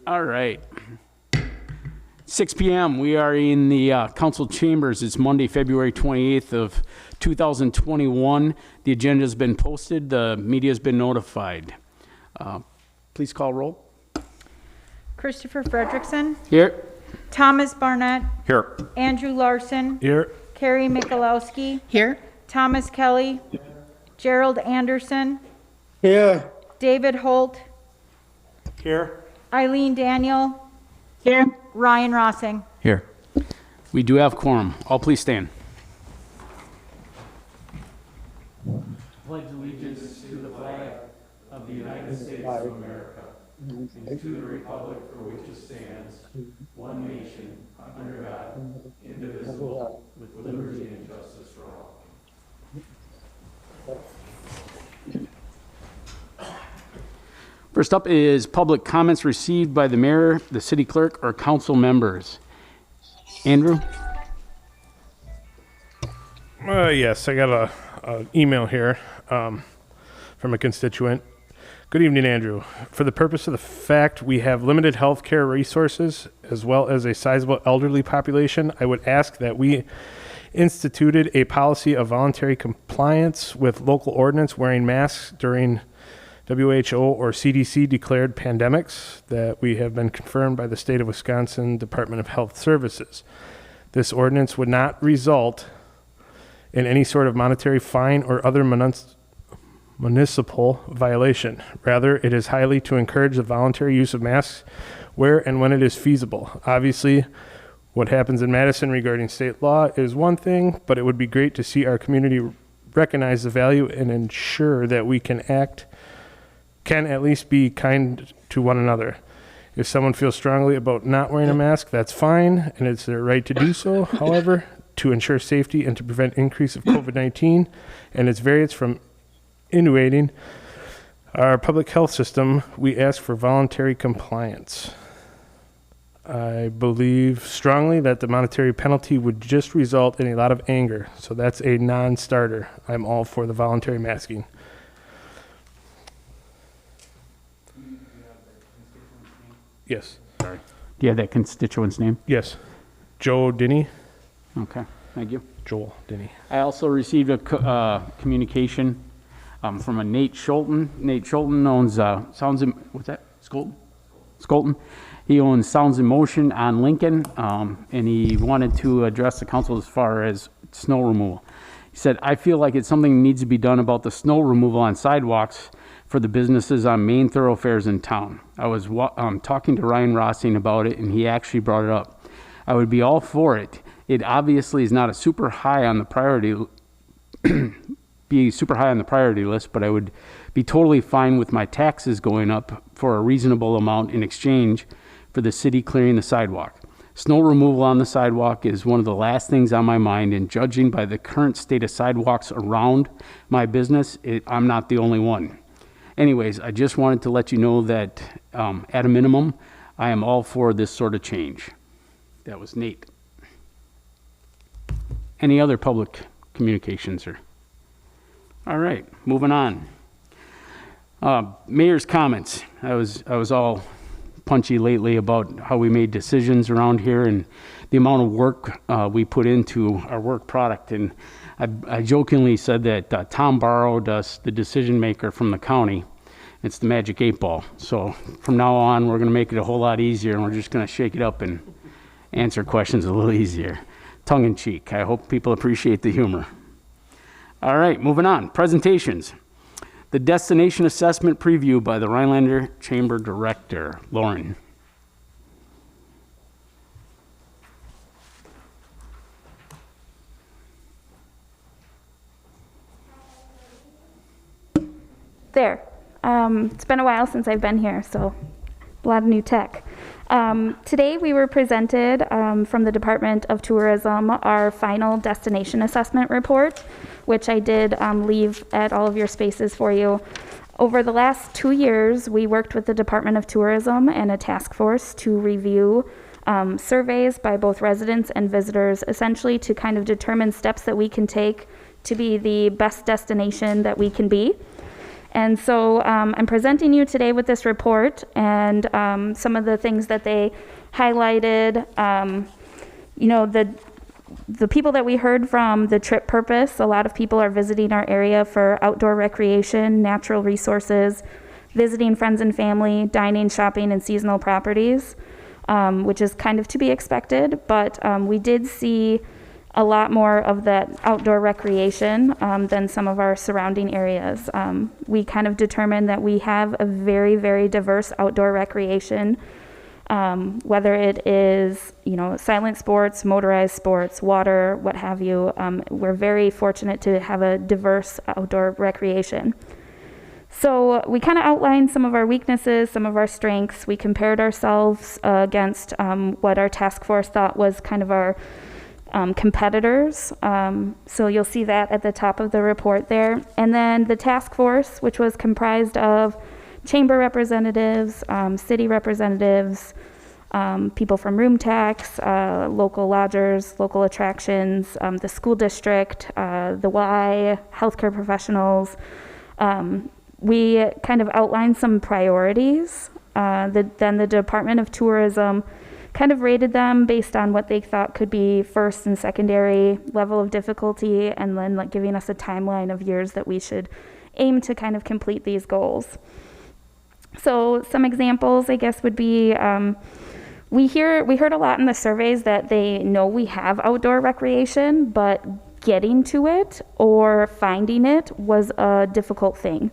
All right. 6 p.m. We are in the council chambers. It's Monday, February 28th of 2021. The agenda has been posted. The media has been notified. Please call roll. Christopher Fredrickson. Here. Thomas Barnett. Here. Andrew Larson. Here. Carrie Michalowski. Here. Thomas Kelly. Gerald Anderson. Here. David Holt. Here. Eileen Daniel. Here. Ryan Rossing. Here. We do have quorum. All please stand. Pledge allegiance to the flag of the United States of America and to the republic for which it stands, one nation, under God, indivisible, with liberty and justice for all. First up is public comments received by the mayor, the city clerk, or council members. Andrew? Yes, I got an email here from a constituent. Good evening, Andrew. For the purpose of the fact we have limited health care resources as well as a sizable elderly population, I would ask that we instituted a policy of voluntary compliance with local ordinance wearing masks during WHO or CDC declared pandemics that we have been confirmed by the state of Wisconsin Department of Health Services. This ordinance would not result in any sort of monetary fine or other municipal violation. Rather, it is highly to encourage the voluntary use of masks where and when it is feasible. Obviously, what happens in Madison regarding state law is one thing, but it would be great to see our community recognize the value and ensure that we can at least be kind to one another. If someone feels strongly about not wearing a mask, that's fine, and it's their right to do so. However, to ensure safety and to prevent increase of COVID-19 and its variants from inundating our public health system, we ask for voluntary compliance. I believe strongly that the monetary penalty would just result in a lot of anger, so that's a non-starter. I'm all for the voluntary masking. Yes. Sorry. Do you have that constituent's name? Yes. Joe Denny. Okay, thank you. Joel Denny. I also received a communication from a Nate Schulten. Nate Schulten owns what's that? Skolton. He owns Sounds in Motion on Lincoln, and he wanted to address the council as far as snow removal. He said, I feel like it's something that needs to be done about the snow removal on sidewalks for the businesses on main thoroughfares in town. I was talking to Ryan Rossing about it, and he actually brought it up. I would be all for it. It obviously is not a super high on the priority list, but I would be totally fine with my taxes going up for a reasonable amount in exchange for the city clearing the sidewalk. Snow removal on the sidewalk is one of the last things on my mind, and judging by the current state of sidewalks around my business, I'm not the only one. Anyways, I just wanted to let you know that at a minimum, I am all for this sort of change. That was Nate. Any other public communications, sir? All right, moving on. Mayor's comments. I was all punchy lately about how we made decisions around here and the amount of work we put into our work product. And I jokingly said that Tom borrowed us the decision maker from the county. It's the magic 8-ball. So from now on, we're going to make it a whole lot easier, and we're just going to shake it up and answer questions a little easier. Tongue in cheek. I hope people appreciate the humor. All right, moving on. Presentations. The Destination Assessment Preview by the Rhinelander Chamber Director, Lauren. There. It's been a while since I've been here, so a lot of new tech. Today we were presented from the Department of Tourism our final destination assessment report, which I did leave at all of your spaces for you. Over the last 2 years, we worked with the Department of Tourism and a task force to review surveys by both residents and visitors, essentially to kind of determine steps that we can take to be the best destination that we can be. And so I'm presenting you today with this report and some of the things that they highlighted. You know, the people that we heard from, the trip purpose, a lot of people are visiting our area for outdoor recreation, natural resources, visiting friends and family, dining, shopping, and seasonal properties, which is kind of to be expected. But we did see a lot more of that outdoor recreation than some of our surrounding areas. We kind of determined that we have a very, very diverse outdoor recreation, whether it is, you know, silent sports, motorized sports, water, what have you. We're very fortunate to have a diverse outdoor recreation. So we kind of outlined some of our weaknesses, some of our strengths. We compared ourselves against what our task force thought was kind of our competitors. So you'll see that at the top of the report there. And then the task force, which was comprised of chamber representatives, city representatives, people from room tax, local lodgers, local attractions, the school district, the Y, healthcare professionals. We kind of outlined some priorities. Then the Department of Tourism kind of rated them based on what they thought could be first and secondary level of difficulty, and then like giving us a timeline of years that we should aim to kind of complete these goals. So some examples, I guess, would be we heard a lot in the surveys that they know we have outdoor recreation, but getting to it or finding it was a difficult thing.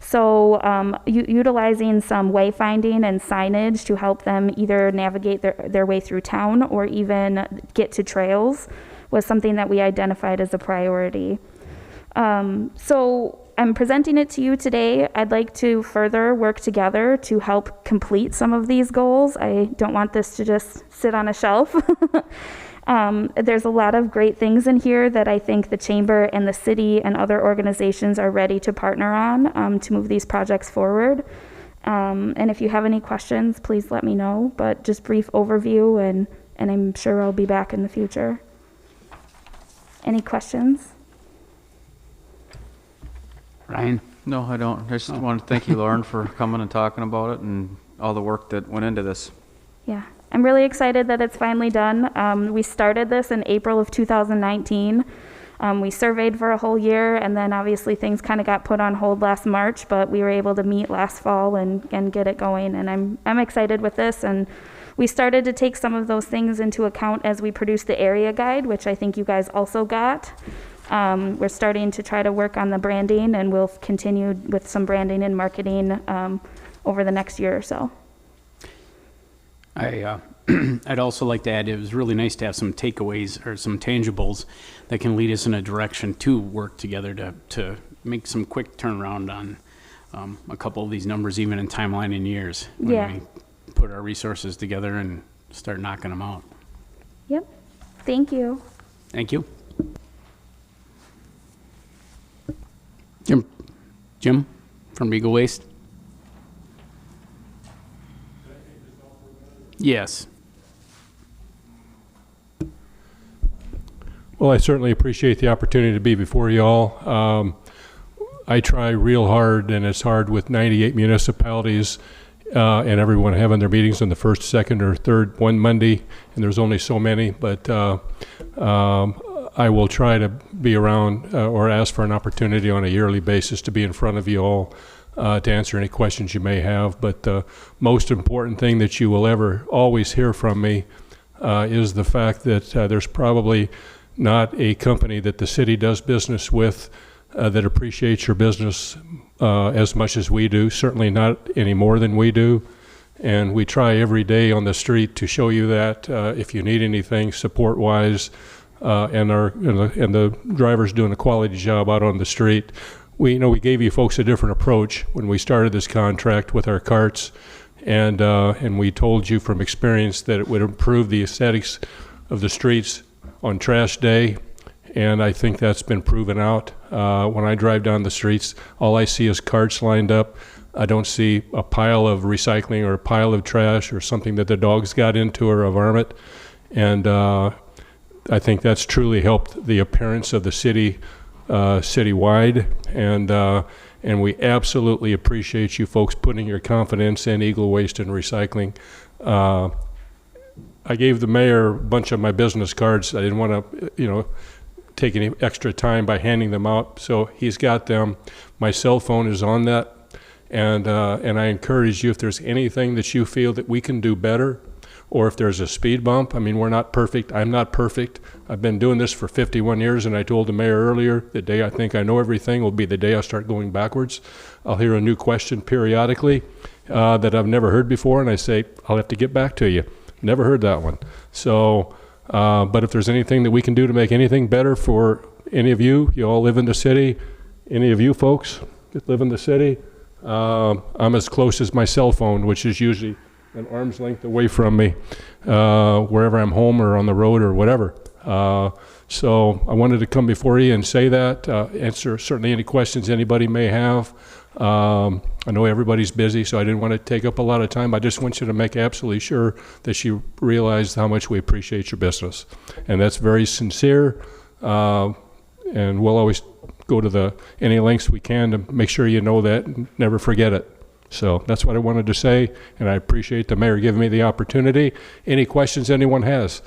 So utilizing some wayfinding and signage to help them either navigate their way through town or even get to trails was something that we identified as a priority. So I'm presenting it to you today. I'd like to further work together to help complete some of these goals. I don't want this to just sit on a shelf. There's a lot of great things in here that I think the chamber and the city and other organizations are ready to partner on to move these projects forward. And if you have any questions, please let me know, but just brief overview, and I'm sure I'll be back in the future. Any questions? Ryan? No, I don't. I just want to thank you, Lauren, for coming and talking about it and all the work that went into this. Yeah, I'm really excited that it's finally done. We started this in April of 2019. We surveyed for a whole year, and then obviously things kind of got put on hold last March, but we were able to meet last fall and get it going. And I'm excited with this. And we started to take some of those things into account as we produced the area guide, which I think you guys also got. We're starting to try to work on the branding, and we'll continue with some branding and marketing over the next year or so. I'd also like to add, it was really nice to have some takeaways or some tangibles that can lead us in a direction to work together to make some quick turnaround on a couple of these numbers, even in timeline in years. When we put our resources together and start knocking them out. Yep. Thank you. Thank you. Jim from Regal Waste. Yes. Well, I certainly appreciate the opportunity to be before you all. I try real hard, and it's hard with 98 municipalities and everyone having their meetings on the first, second, or third one Monday, and there's only so many, but I will try to be around or ask for an opportunity on a yearly basis to be in front of you all to answer any questions you may have. But the most important thing that you will ever always hear from me is the fact that there's probably not a company that the city does business with that appreciates your business as much as we do, certainly not any more than we do. And we try every day on the street to show you that if you need anything support-wise, and the driver's doing a quality job out on the street. We gave you folks a different approach when we started this contract with our carts, and we told you from experience that it would improve the aesthetics of the streets on trash day, and I think that's been proven out. When I drive down the streets, all I see is carts lined up. I don't see a pile of recycling or a pile of trash or something that the dogs got into or a varmint, and I think that's truly helped the appearance of the city citywide, and we absolutely appreciate you folks putting your confidence in Eagle Waste and Recycling. I gave the mayor a bunch of my business cards. I didn't want to, take any extra time by handing them out, so he's got them. My cell phone is on that, and I encourage you, if there's anything that you feel that we can do better, or if there's a speed bump. I mean, we're not perfect. I'm not perfect. I've been doing this for 51 years, and I told the mayor earlier, the day I think I know everything will be the day I start going backwards. I'll hear a new question periodically that I've never heard before, and I say, I'll have to get back to you. Never heard that one. So, but if there's anything that we can do to make anything better for any of you, you all live in the city, any of you folks that live in the city, I'm as close as my cell phone, which is usually an arm's length away from me, wherever I'm home or on the road or whatever. So I wanted to come before you and say that, answer certainly any questions anybody may have. I know everybody's busy, so I didn't want to take up a lot of time. I just want you to make absolutely sure that you realize how much we appreciate your business. And that's very sincere, and we'll always go to any lengths we can to make sure you know that and never forget it. So that's what I wanted to say, and I appreciate the mayor giving me the opportunity. Any questions anyone has?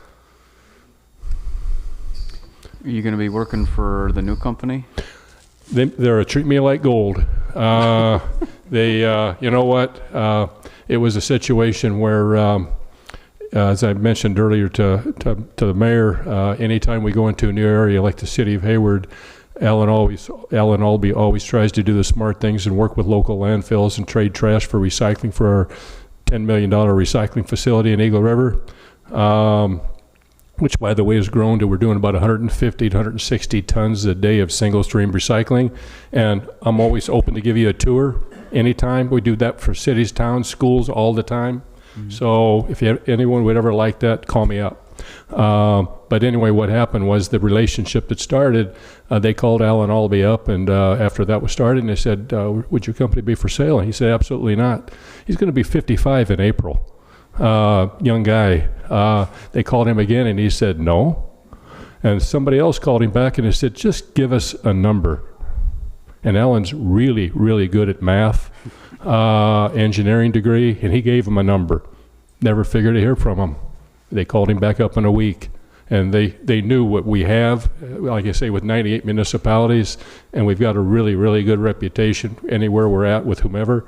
Are you going to be working for the new company? They're a treat me like gold. You know what? It was a situation where, as I mentioned earlier to the mayor, anytime we go into a new area like the city of Hayward, Alan Albee always tries to do the smart things and work with local landfills and trade trash for recycling for our $10 million recycling facility in Eagle River, which, by the way, has grown to we're doing about 150 to 160 tons a day of single stream recycling. And I'm always open to give you a tour anytime. We do that for cities, towns, schools all the time. Mm-hmm. So if anyone would ever like that, call me up. But anyway, what happened was the relationship that started, they called Alan Albee up, and after that was started, and they said, would your company be for sale? And he said, absolutely not. He's going to be 55 in April. Young guy. They called him again, and he said no. And somebody else called him back, and he said, just give us a number. And Alan's really, really good at math, engineering degree, and he gave him a number. Never figured to hear from him. They called him back up in a week, and they knew what we have, like I say, with 98 municipalities, and we've got a really, really good reputation anywhere we're at with whomever.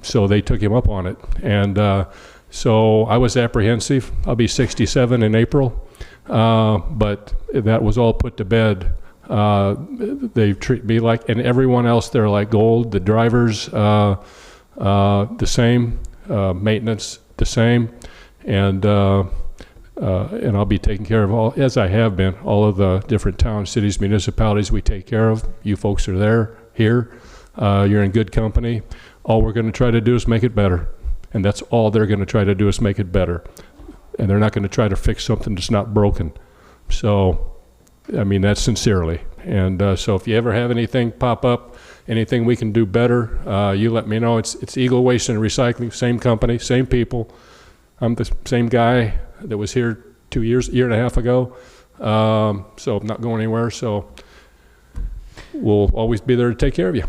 So they took him up on it. And so I was apprehensive. I'll be 67 in April, but that was all put to bed. They treat me like, and everyone else there like gold. The drivers, the same, maintenance, the same. And I'll be taking care of all, as I have been, all of the different towns, cities, municipalities we take care of. You folks are here. You're in good company. All we're going to try to do is make it better. And that's all they're going to try to do is make it better. And they're not going to try to fix something that's not broken. So, I mean, that's sincerely. And so if you ever have anything pop up, anything we can do better, you let me know. It's Eagle Waste and Recycling, same company, same people. I'm the same guy that was here year and a half ago, so I'm not going anywhere. So we'll always be there to take care of you.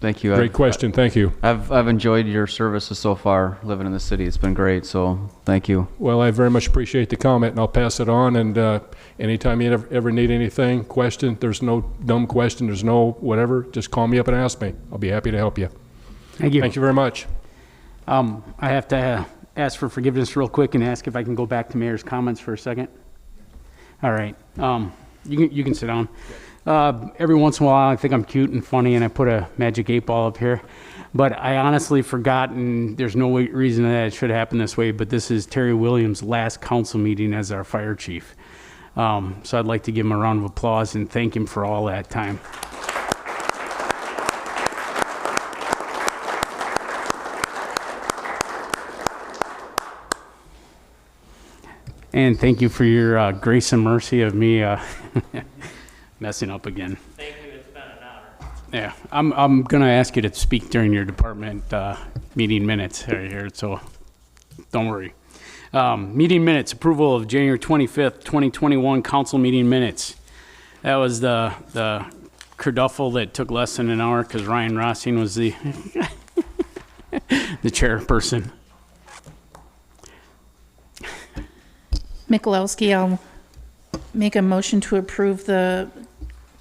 Thank you. Great question. Thank you. I've enjoyed your services so far living in the city. It's been great. So thank you. Well, I very much appreciate the comment, and I'll pass it on. And anytime you ever need anything, question, there's no dumb question, there's no whatever, just call me up and ask me. I'll be happy to help you. Thank you. Thank you very much. I have to ask for forgiveness real quick and ask if I can go back to Mayor's comments for a second. All right. You can sit down. Every once in a while, I think I'm cute and funny, and I put a magic 8-ball up here. But I honestly forgot, and there's no reason that it should happen this way, but this is Terry Williams' last council meeting as our fire chief. So I'd like to give him a round of applause and thank him for all that time. And thank you for your grace and mercy of me messing up again. Thank you. It's been an honor. Yeah, I'm gonna ask you to speak during your department meeting minutes right here, so don't worry. Meeting minutes, approval of January 25th, 2021 council meeting minutes. That was the kerfuffle that took less than an hour because Ryan Rossing was the the chairperson. Michalowski, I'll make a motion to approve the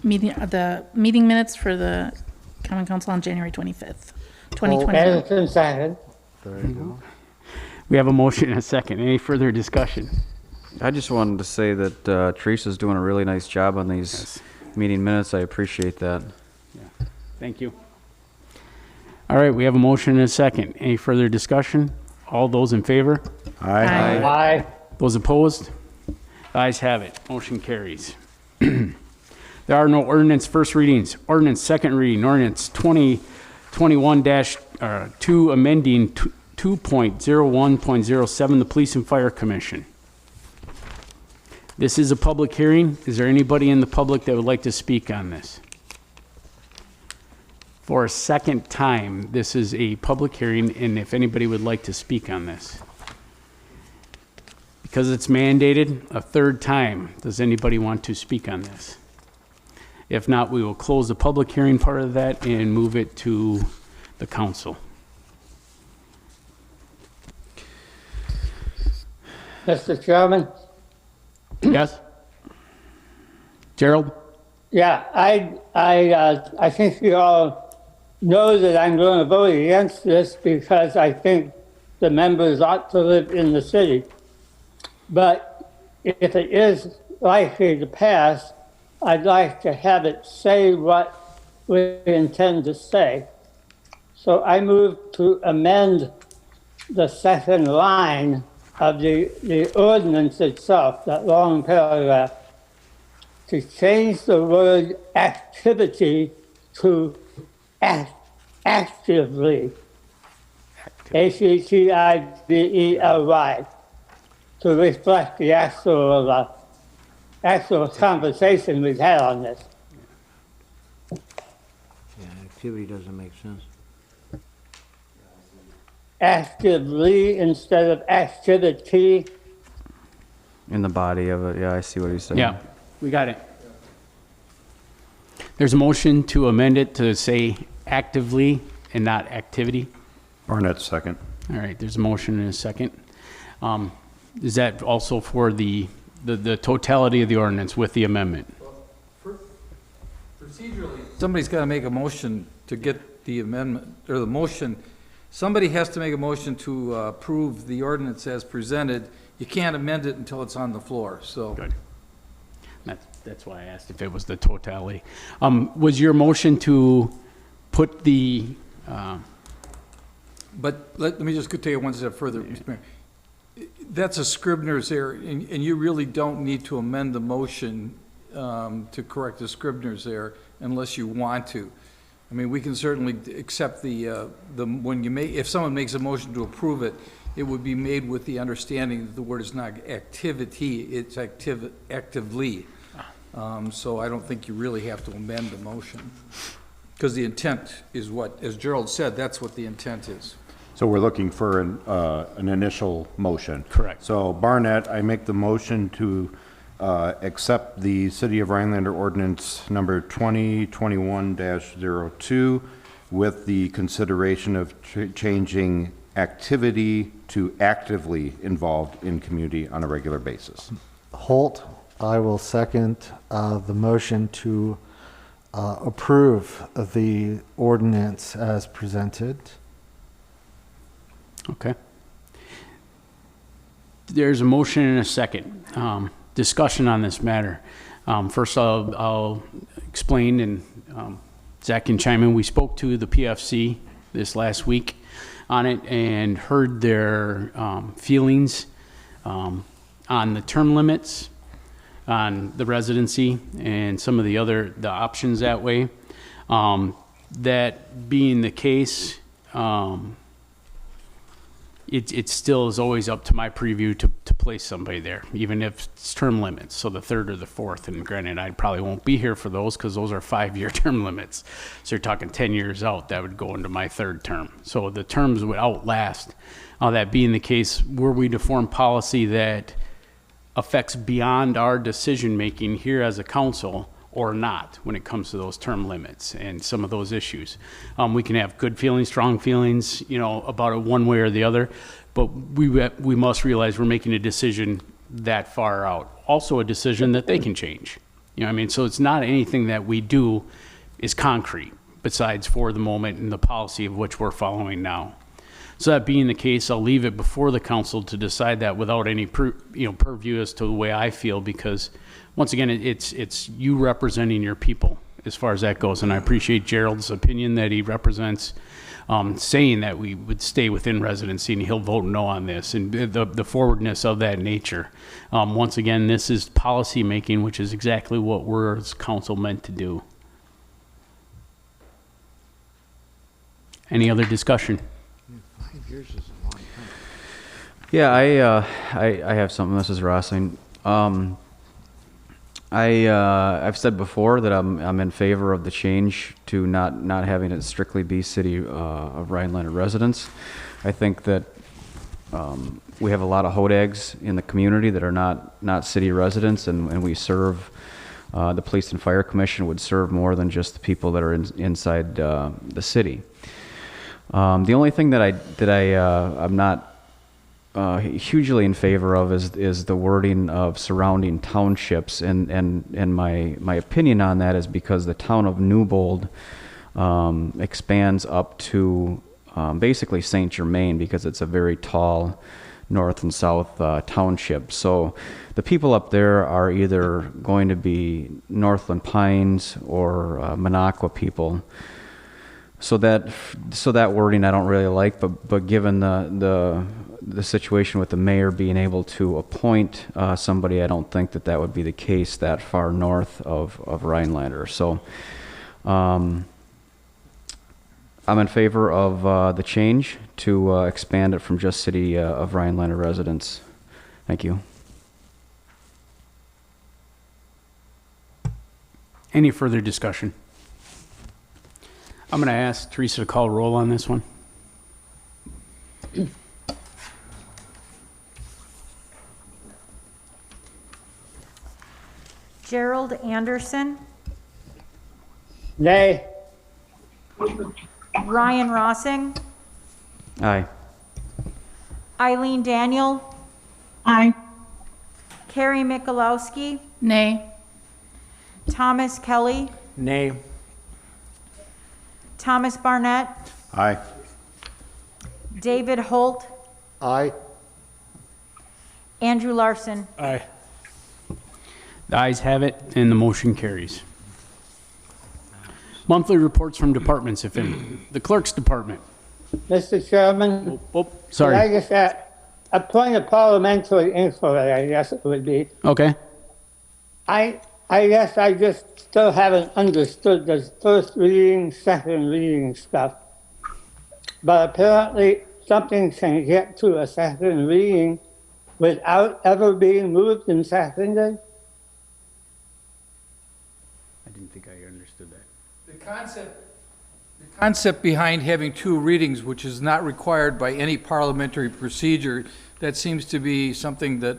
meeting minutes for the Common Council on January 25th, 2020. Anderson, second. We have a motion and a second. Any further discussion? I just wanted to say that Teresa's doing a really nice job on these meeting minutes. I appreciate that. Thank you. All right, we have a motion and a second. Any further discussion? All those in favor? Aye. Aye. Those opposed? Ayes have it. Motion carries. There are no ordinance first readings. Ordinance second reading. Ordinance 2021-2 amending 2.01.07, the Police and Fire Commission. This is a public hearing. Is there anybody in the public that would like to speak on this? For a second time, this is a public hearing, and if anybody would like to speak on this. Because it's mandated a third time, does anybody want to speak on this? If not, we will close the public hearing part of that and move it to the council. Mr. Chairman? Yes? Gerald? Yeah, I think you all know that I'm going to vote against this because I think the members ought to live in the city. But if it is likely to pass, I'd like to have it say what we intend to say. So I move to amend the second line of the ordinance itself, that long paragraph, to change the word activity to actively, actively, to reflect the actual conversation we've had on this. Yeah, activity doesn't make sense. Actively instead of activity. In the body of it, yeah, I see what he's saying. Yeah, we got it. There's a motion to amend it to say actively and not activity. Barnett, second. All right, there's a motion and a second. Is that also for the totality of the ordinance with the amendment? Procedurally, somebody's got to make a motion to get the amendment, or the motion. Somebody has to make a motion to approve the ordinance as presented. You can't amend it until it's on the floor, so. Good. That's why I asked if it was the totality. Was your motion to put the... But let me just take it one step further, Mr. Mayor. That's a Scribner's error, and you really don't need to amend the motion to correct the Scribner's error unless you want to. I mean, we can certainly accept if someone makes a motion to approve it, it would be made with the understanding that the word is not activity, it's actively. So I don't think you really have to amend the motion. Because the intent is what, as Gerald said, that's what the intent is. So we're looking for an initial motion. Correct. So Barnett, I make the motion to accept the City of Rhinelander Ordinance number 2021-02 with the consideration of changing activity to actively involved in community on a regular basis. Holt, I will second the motion to approve the ordinance as presented. Okay. There's a motion and a second. Discussion on this matter. First, I'll explain, and Zach can chime in. We spoke to the PFC this last week on it and heard their feelings on the term limits, on the residency, and some of the options that way. That being the case, it still is always up to my preview to place somebody there, even if it's term limits, so the third or the fourth. And granted, I probably won't be here for those because those are 5-year term limits. So you're talking 10 years out, that would go into my third term. So the terms would outlast. That being the case, were we to form policy that affects beyond our decision-making here as a council, or not when it comes to those term limits and some of those issues. We can have good feelings, strong feelings, about it one way or the other, but we must realize we're making a decision that far out. Also a decision that they can change. So it's not anything that we do is concrete, besides for the moment and the policy of which we're following now. So that being the case, I'll leave it before the council to decide that without any purview as to the way I feel, because once again, it's you representing your people as far as that goes. And I appreciate Gerald's opinion that he represents, saying that we would stay within residency, and he'll vote no on this, and the forwardness of that nature. Once again, this is policy making, which is exactly what we're as council meant to do. Any other discussion? 5 years is a long time. Yeah, I have something, Mrs. Rossing. I've said before that I'm in favor of the change to not having it strictly be city of Rhinelander residents. I think that we have a lot of hodags in the community that are not city residents, and we serve. The Police and Fire Commission would serve more than just the people that are inside the city. The only thing that I'm not hugely in favor of is the wording of surrounding townships, and my opinion on that is because the town of Newbold expands up to basically Saint Germain, because it's a very tall north and south township. So the people up there are either going to be Northland Pines or Minocqua people. So that wording I don't really like, but given the situation with the mayor being able to appoint somebody, I don't think that would be the case that far north of Rhinelander. So I'm in favor of the change to expand it from just city of Rhinelander residents. Thank you. Any further discussion? I'm going to ask Teresa to call roll on this one. Gerald Anderson, Nay. Ryan Rossing, Aye. Eileen Daniel, Aye. Carrie Mikulowski, Nay. Thomas Kelly, Nay. Thomas Barnett, Aye. David Holt, Aye. Andrew Larson. Aye. The ayes have it, and the motion carries. Monthly reports from departments, if any. The clerk's department. Mr. Chairman, Oh, could I sorry. just add a point of parliamentary inquiry, I guess it would be. Okay. I guess I just still haven't understood the first reading, second reading stuff. But apparently something can get to a second reading without ever being moved and seconded. I didn't think I understood that. The concept behind having two readings, which is not required by any parliamentary procedure, that seems to be something that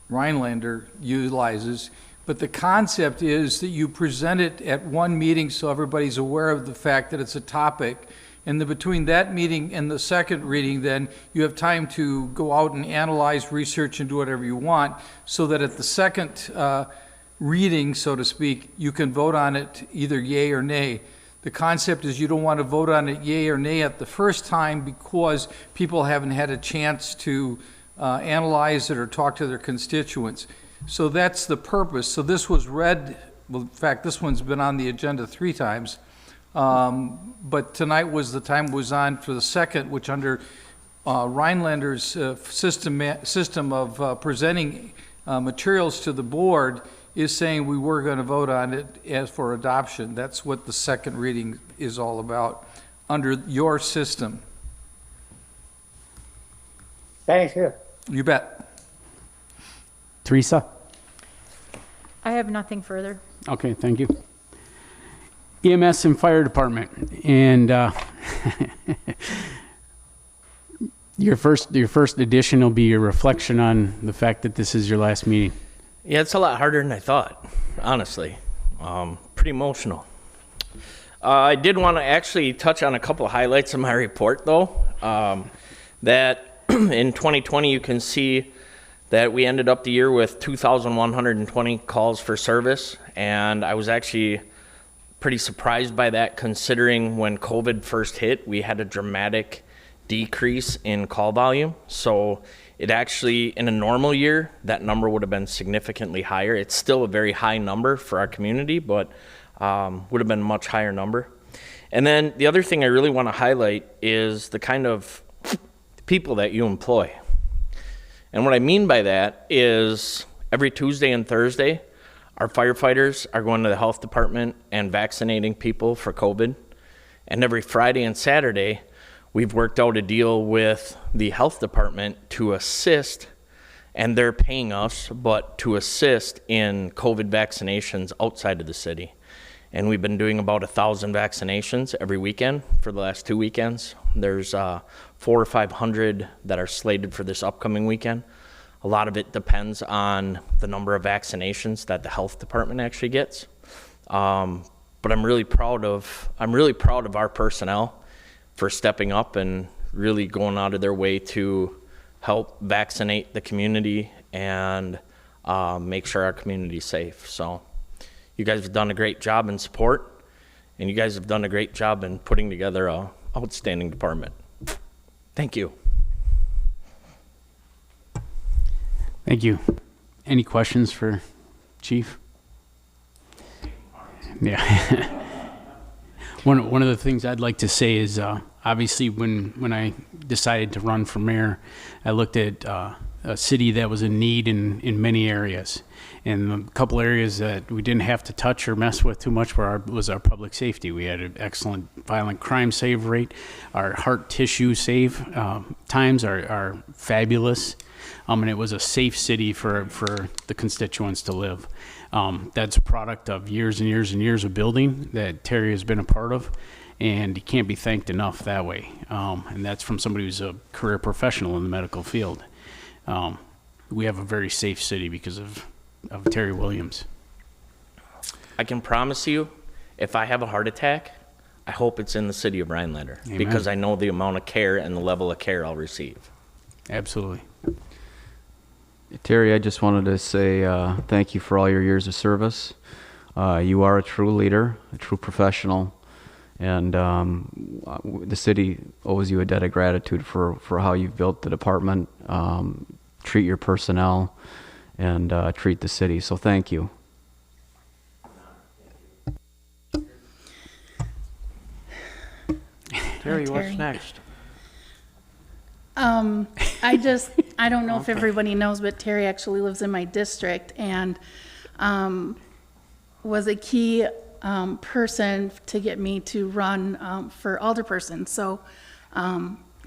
Rhinelander utilizes. But the concept is that you present it at one meeting so everybody's aware of the fact that it's a topic. And then between that meeting and the second reading, then you have time to go out and analyze, research, and do whatever you want, so that at the second reading, so to speak, you can vote on it either yay or nay. The concept is you don't want to vote on it yay or nay at the first time because people haven't had a chance to analyze it or talk to their constituents. So that's the purpose. So this was read, well, in fact, this one's been on the agenda 3 times. But tonight was the time it was on for the second, which under Rhinelander's system of presenting materials to the board is saying we were going to vote on it as for adoption. That's what the second reading is all about under your system. Thank you. You bet. Teresa? I have nothing further. Okay, thank you. EMS and Fire Department. And your first edition will be your reflection on the fact that this is your last meeting. Yeah, it's a lot harder than I thought, honestly. Pretty emotional. I did want to actually touch on a couple of highlights of my report, though. That in 2020, you can see that we ended up the year with 2,120 calls for service, and I was actually pretty surprised by that, considering when COVID first hit, we had a dramatic decrease in call volume. So it actually, in a normal year, that number would have been significantly higher. It's still a very high number for our community, but would have been a much higher number. And then the other thing I really want to highlight is the kind of people that you employ. And what I mean by that is every Tuesday and Thursday, our firefighters are going to the health department and vaccinating people for COVID. And every Friday and Saturday, we've worked out a deal with the health department to assist, and they're paying us, but to assist in COVID vaccinations outside of the city. And we've been doing about 1,000 vaccinations every weekend for the last 2 weekends. There's 400 or 500 that are slated for this upcoming weekend. A lot of it depends on the number of vaccinations that the health department actually gets. But I'm really proud of our personnel for stepping up and really going out of their way to help vaccinate the community and make sure our community is safe. So you guys have done a great job in support, and you guys have done a great job in putting together an outstanding department. Thank you. Thank you. Any questions for Chief? Yeah. One of the things I'd like to say is, obviously, when I decided to run for mayor, I looked at a city that was in need in many areas. And a couple areas that we didn't have to touch or mess with too much was our public safety. We had an excellent violent crime save rate. Our heart tissue save times are fabulous. And it was a safe city for the constituents to live. That's a product of years and years and years of building that Terry has been a part of, and he can't be thanked enough that way. And that's from somebody who's a career professional in the medical field. We have a very safe city because of Terry Williams. I can promise you, if I have a heart attack, I hope it's in the city of Rhinelander. Amen. Because I know the amount of care and the level of care I'll receive. Absolutely. Terry, I just wanted to say thank you for all your years of service. You are a true leader, a true professional, and the city owes you a debt of gratitude for how you've built the department, treat your personnel, and treat the city. So thank you. Terry, Terry. what's next? I don't know if everybody knows, but Terry actually lives in my district and was a key person to get me to run for alderperson. So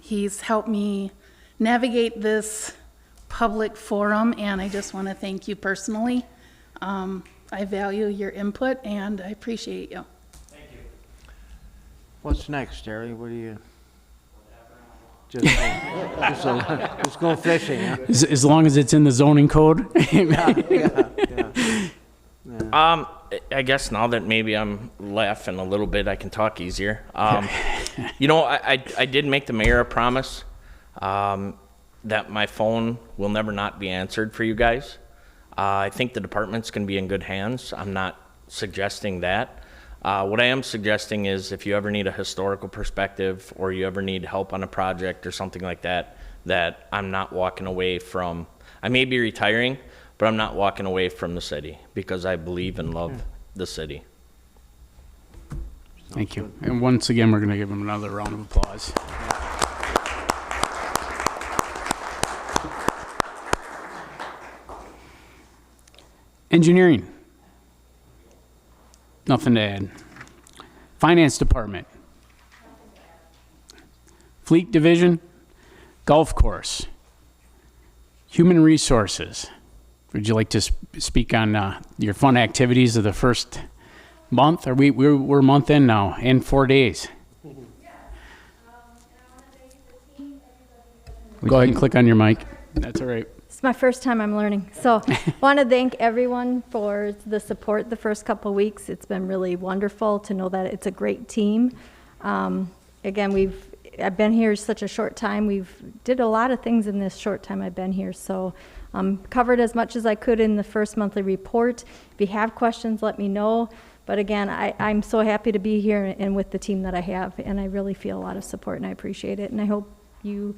he's helped me navigate this public forum, and I just want to thank you personally. I value your input, and I appreciate you. Thank you. What's next, Terry? What do you? Just go fishing, huh? As long as it's in the zoning code. Yeah. I guess now that maybe I'm laughing a little bit, I can talk easier. You know, I did make the mayor a promise that my phone will never not be answered for you guys. I think the department's going to be in good hands. I'm not suggesting that. What I am suggesting is if you ever need a historical perspective or you ever need help on a project or something like that, that I'm not walking away from. I may be retiring, but I'm not walking away from the city because I believe and love the city. Thank you. And once again, we're going to give him another round of applause. Engineering. Nothing to add. Finance Department. Fleet Division. Golf Course. Human Resources. Would you like to speak on your fun activities of the first month? We're a month in now, and 4 days. Go ahead and click on your mic. That's all right. It's my first time I'm learning. So want to thank everyone for the support the first couple of weeks. It's been really wonderful to know that it's a great team. Again, I've been here such a short time. We've did a lot of things in this short time I've been here. So covered as much as I could in the first monthly report. If you have questions, let me know. But again, I'm so happy to be here and with the team that I have, and I really feel a lot of support, and I appreciate it. And I hope you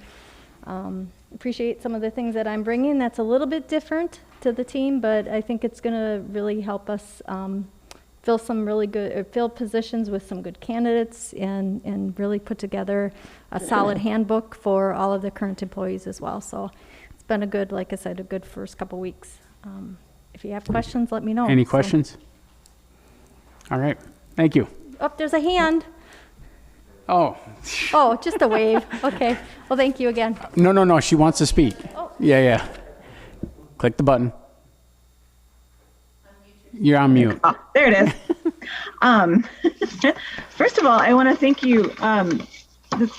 appreciate some of the things that I'm bringing that's a little bit different to the team, but I think it's going to really help us fill positions with some good candidates and really put together a solid handbook for all of the current employees as well. So it's been a good, like I said, a good first couple weeks. If you have questions, let me know. Any questions? All right. Thank you. Oh, there's a hand. Oh. Oh, just a wave. Okay. Well, thank you again. No. She wants to speak. Oh. Yeah. Click the button. You're on mute. Oh, there it is. First of all, I want to thank you.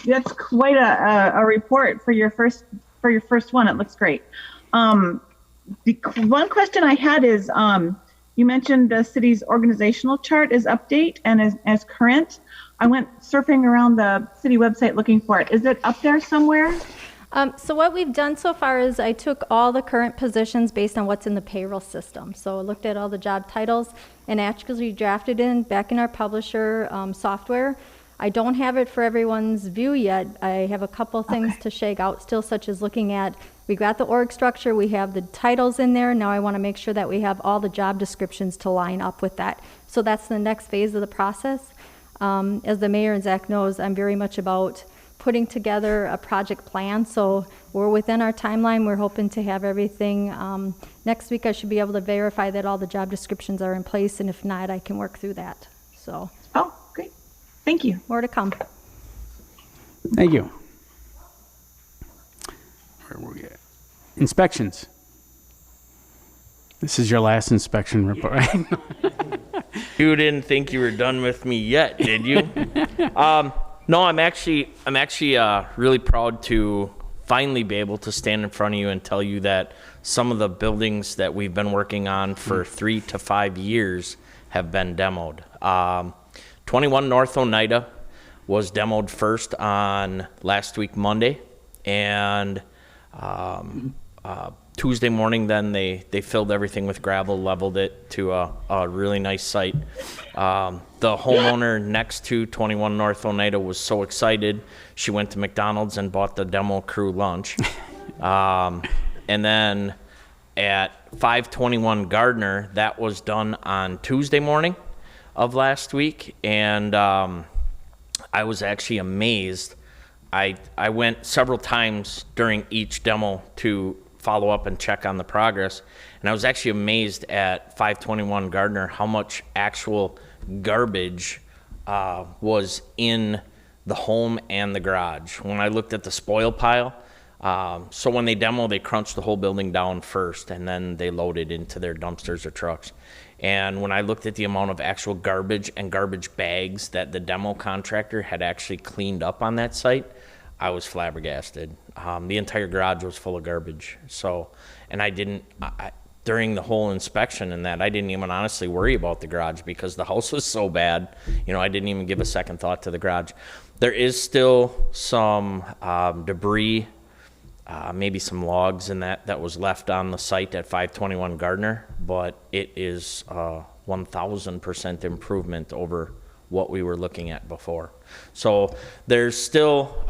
That's quite a report for your first one. It looks great. The one question I had is, you mentioned the city's organizational chart is update and as current. I went surfing around the city website looking for it. Is it up there somewhere? So what we've done so far is I took all the current positions based on what's in the payroll system. So I looked at all the job titles and actually drafted back in our publisher software. I don't have it for everyone's view yet. I have a couple things to shake out still, such as looking at, we got the org structure, we have the titles in there. Now I want to make sure that we have all the job descriptions to line up with that. So that's the next phase of the process. As the mayor and Zach knows, I'm very much about putting together a project plan. So we're within our timeline. We're hoping to have everything. Next week I should be able to verify that all the job descriptions are in place, and if not, I can work through that. So. Oh, great. Thank you. More to come. Thank you. Where were we at? Inspections. This is your last inspection report, right? You didn't think you were done with me yet, did you? No, I'm actually really proud to finally be able to stand in front of you and tell you that some of the buildings that we've been working on for 3 to 5 years have been demoed. 21 North Oneida was demoed first on last week Monday, and Tuesday morning then they filled everything with gravel, leveled it to a really nice site. The homeowner next to 21 North Oneida was so excited, she went to McDonald's and bought the demo crew lunch. And then at 521 Gardner, that was done on Tuesday morning of last week, and I was actually amazed. I went several times during each demo to follow up and check on the progress, and I was actually amazed at 521 Gardner how much actual garbage was in the home and the garage. When I looked at the spoil pile, so when they demo, they crunched the whole building down first, and then they loaded into their dumpsters or trucks. And when I looked at the amount of actual garbage and garbage bags that the demo contractor had actually cleaned up on that site, I was flabbergasted. The entire garage was full of garbage. So, and during the whole inspection and that, I didn't even honestly worry about the garage because the house was so bad. I didn't even give a second thought to the garage. There is still some debris, maybe some logs and that was left on the site at 521 Gardner, but it is 1,000% improvement over what we were looking at before. So there's still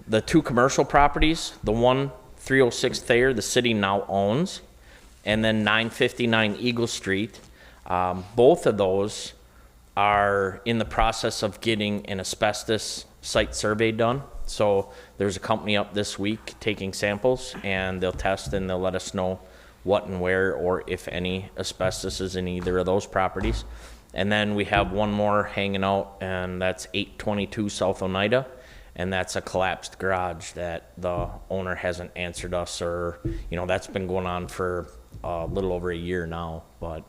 the 2 commercial properties, the one 306 Thayer, the city now owns, and then 959 Eagle Street. Both of those are in the process of getting an asbestos site survey done. So there's a company up this week taking samples, and they'll test and they'll let us know what and where, or if any asbestos is in either of those properties. And then we have one more hanging out, and that's 822 South Oneida, and that's a collapsed garage that the owner hasn't answered us, or that's been going on for a little over a year now. But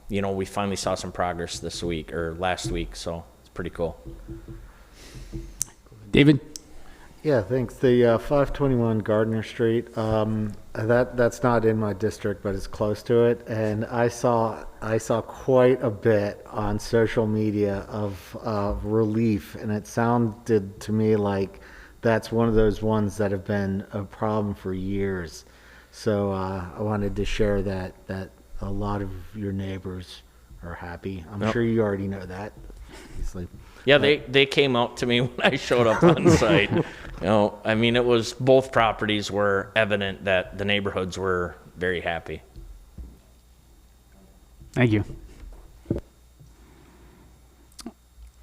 we finally saw some progress this week or last week, so it's pretty cool. David? Yeah, thanks. The 521 Gardner Street, that's not in my district, but it's close to it. And I saw quite a bit on social media of relief, and it sounded to me like that's one of those ones that have been a problem for years. So I wanted to share that a lot of your neighbors are happy. I'm sure you already know that, obviously. Yeah, they came out to me when I showed up on site. I mean, it was, both properties were evident that the neighborhoods were very happy. Thank you.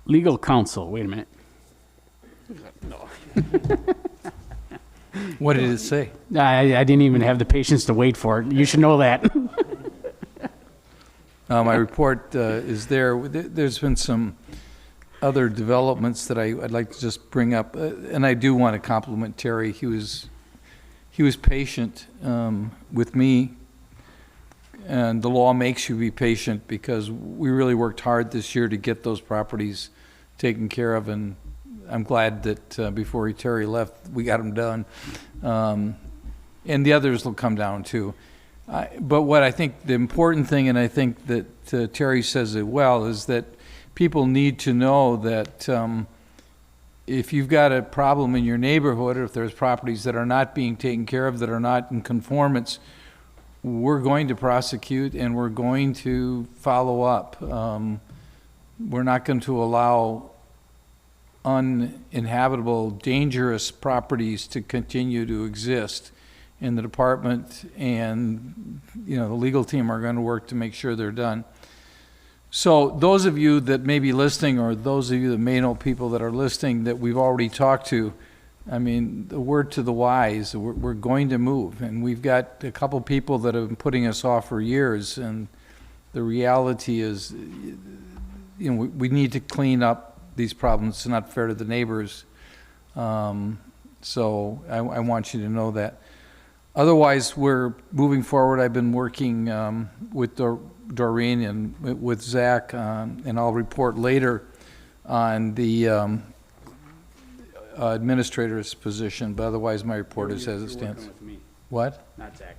Legal counsel, wait a minute. What did it say? I didn't even have the patience to wait for it. You should know that. My report is there. There's been some other developments that I'd like to just bring up, and I do want to compliment Terry. He was patient with me, and the law makes you be patient because we really worked hard this year to get those properties taken care of, and I'm glad that before Terry left, we got them done. And the others will come down too. But what I think the important thing, and I think that Terry says it well, is that people need to know that if you've got a problem in your neighborhood, or if there's properties that are not being taken care of, that are not in conformance, we're going to prosecute and we're going to follow up. We're not going to allow uninhabitable, dangerous properties to continue to exist. And the department and the legal team are going to work to make sure they're done. So those of you that may be listening, or those of you that may know people that are listening that we've already talked to, I mean, the word to the wise, we're going to move. And we've got a couple people that have been putting us off for years. And the reality is, we need to clean up these problems. It's not fair to the neighbors. So I want you to know that. Otherwise, we're moving forward. I've been working with Doreen and with Zach, and I'll report later on the administrator's position, but otherwise my report is as it stands. With me. What? Not Zach.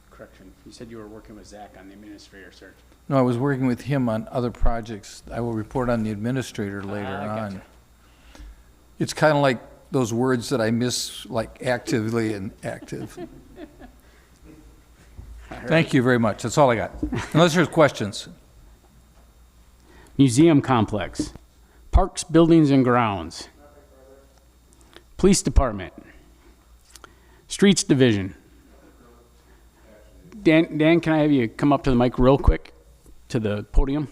Correction. You said you were working with Zach on the administrator search. No, I was working with him on other projects. I will report on the administrator later on. Gotcha. It's kind of like those words that I miss, like actively and active. Thank you very much. That's all I got. Unless there's questions. Museum complex. Parks, buildings, and grounds. Police department. Streets division. Dan, can I have you come up to the mic real quick? To the podium.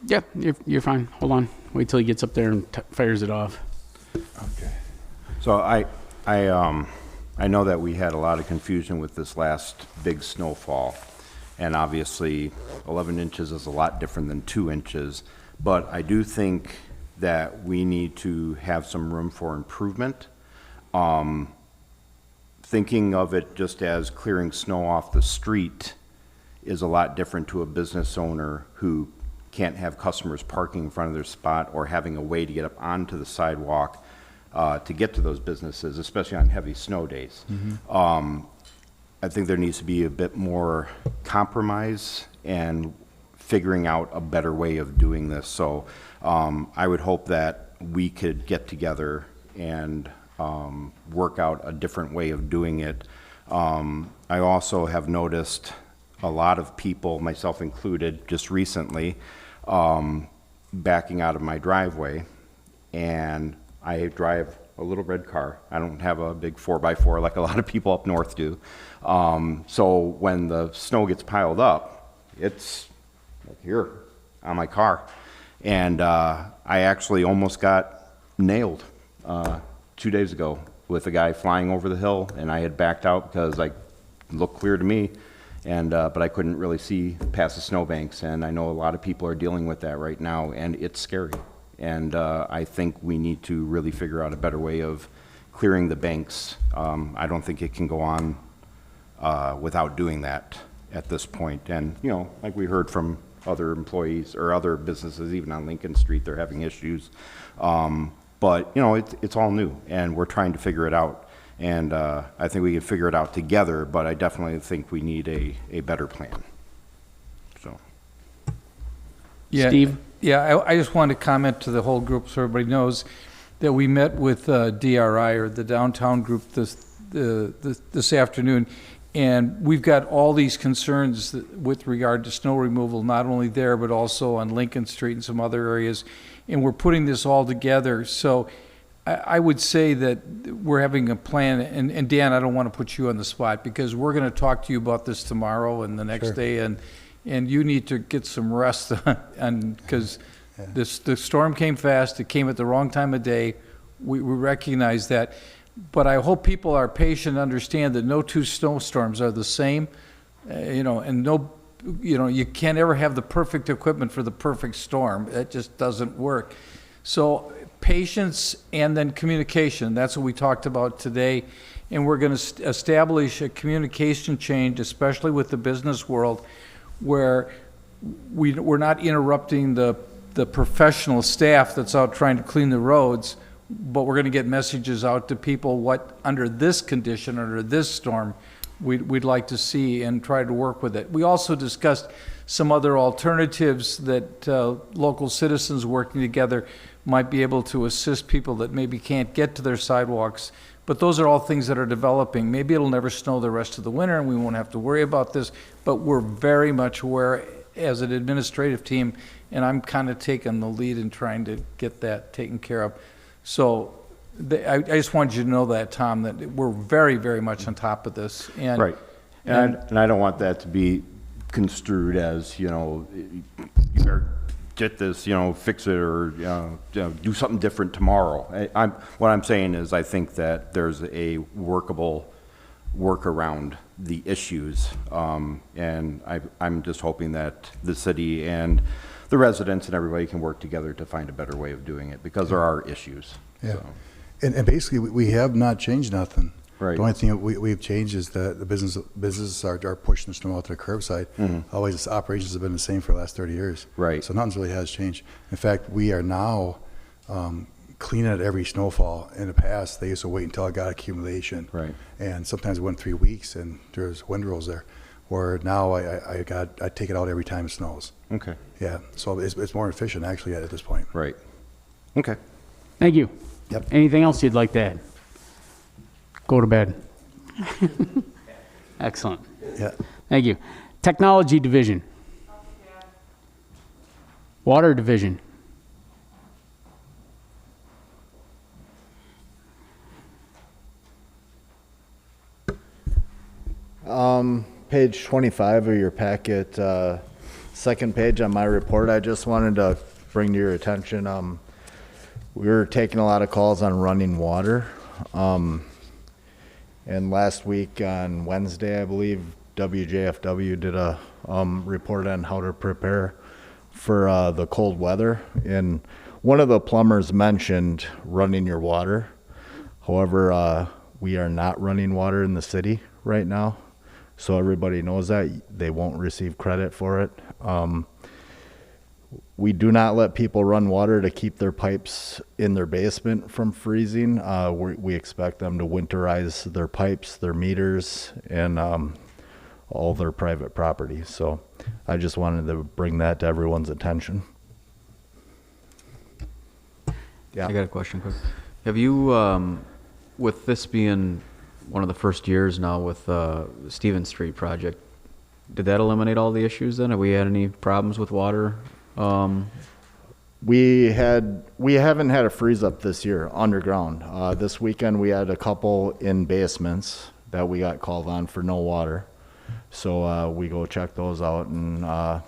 Yeah, you're fine. Hold on. Wait till he gets up there and fires it off. Okay. So I know that we had a lot of confusion with this last big snowfall, and obviously 11 inches is a lot different than 2 inches, but I do think that we need to have some room for improvement. Thinking of it just as clearing snow off the street is a lot different to a business owner who can't have customers parking in front of their spot or having a way to get up onto the sidewalk to get to those businesses, especially on heavy snow days. Mm-hmm. I think there needs to be a bit more compromise and figuring out a better way of doing this. So I would hope that we could get together and work out a different way of doing it. I also have noticed a lot of people, myself included, just recently, backing out of my driveway, and I drive a little red car. I don't have a big 4x4 like a lot of people up north do. So when the snow gets piled up, it's like here on my car. And I actually almost got nailed 2 days ago with a guy flying over the hill, and I had backed out because it looked clear to me. And but I couldn't really see past the snowbanks, and I know a lot of people are dealing with that right now, and it's scary. And I think we need to really figure out a better way of clearing the banks. I don't think it can go on without doing that at this point. And, you know, like we heard from other employees or other businesses, even on Lincoln Street, they're having issues. But, you know, it's all new, and we're trying to figure it out. And I think we can figure it out together, but I definitely think we need a better plan. So. Yeah, Steve? Yeah, I just wanted to comment to the whole group so everybody knows that we met with DRI, or the downtown group, this afternoon, and we've got all these concerns with regard to snow removal, not only there, but also on Lincoln Street and some other areas, and we're putting this all together. So I would say that we're having a plan, and Dan, I don't want to put you on the spot, because we're going to talk to you about this tomorrow and the next day, and you need to get some rest, because the storm came fast, it came at the wrong time of day, we recognize that, but I hope people are patient and understand that no two snowstorms are the same, you know, and you can't ever have the perfect equipment for the perfect storm. That just doesn't work. So patience and then communication, that's what we talked about today. And we're going to establish a communication chain, especially with the business world, where we're not interrupting the professional staff that's out trying to clean the roads, but we're going to get messages out to people what, under this condition, under this storm, we'd like to see, and try to work with it. We also discussed some other alternatives that local citizens working together might be able to assist people that maybe can't get to their sidewalks. But those are all things that are developing. Maybe it'll never snow the rest of the winter and we won't have to worry about this, but we're very much aware as an administrative team, and I'm kind of taking the lead in trying to get that taken care of. So I just wanted you to know that, Tom, that we're very, very much on top of this. And, right. And I don't want that to be construed as, you know, you better get this, you know, fix it, or do something different tomorrow. What I'm saying is I think that there's a workable workaround the issues, and I'm just hoping that the city and the residents and everybody can work together to find a better way of doing it, because there are issues. Yeah. So. And basically, we have not changed nothing. Right. The only thing that we've changed is the businesses are pushing the snow out to the curbside. Mm-hmm. Always, operations have been the same for the last 30 years. Right. So nothing really has changed. In fact, we are now cleaning at every snowfall. In the past, they used to wait until it got accumulation. Right. And sometimes it went 3 weeks, and there's windrows there. Where now I take it out every time it snows. Okay. Yeah. So it's more efficient actually at this point. Right. Okay. Thank you. Yep. Anything else you'd like to add? Go to bed. Excellent. Yeah. Thank you. Technology division. Water division. Page 25 of your packet, second page on my report, I just wanted to bring to your attention, we were taking a lot of calls on running water. And last week on Wednesday, I believe, WJFW did a report on how to prepare for the cold weather. And one of the plumbers mentioned running your water. However, we are not running water in the city right now. So everybody knows that. They won't receive credit for it. We do not let people run water to keep their pipes in their basement from freezing. We expect them to winterize their pipes, their meters, and all their private property. So I just wanted to bring that to everyone's attention. Yeah. I got a question quick. Have you, with this being one of the first years now with Stevens Street project, did that eliminate all the issues then? Have we had any problems with water? We haven't had a freeze up this year underground. This weekend we had a couple in basements that we got called on for no water. So we go check those out, and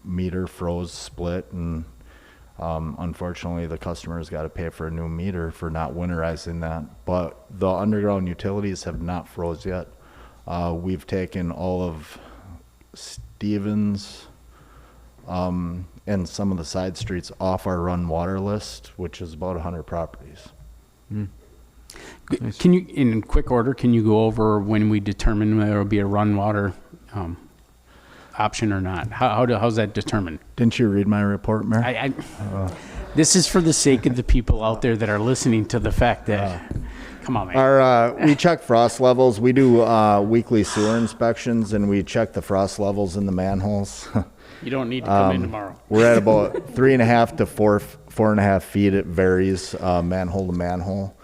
meter froze, split, and unfortunately the customer's got to pay for a new meter for not winterizing that. But the underground utilities have not froze yet. We've taken all of Stevens and some of the side streets off our run water list, which is about 100 properties. Can you, in quick order, can you go over when we determine there will be a run water option or not? How's that determined? Didn't you read my report, Mayor? This is for the sake of the people out there that are listening to the fact that, come on, man. We check frost levels. We do weekly sewer inspections, and we check the frost levels in the manholes. You don't need to come in tomorrow. We're at about 3.5 to 4.5 feet. It varies manhole to manhole.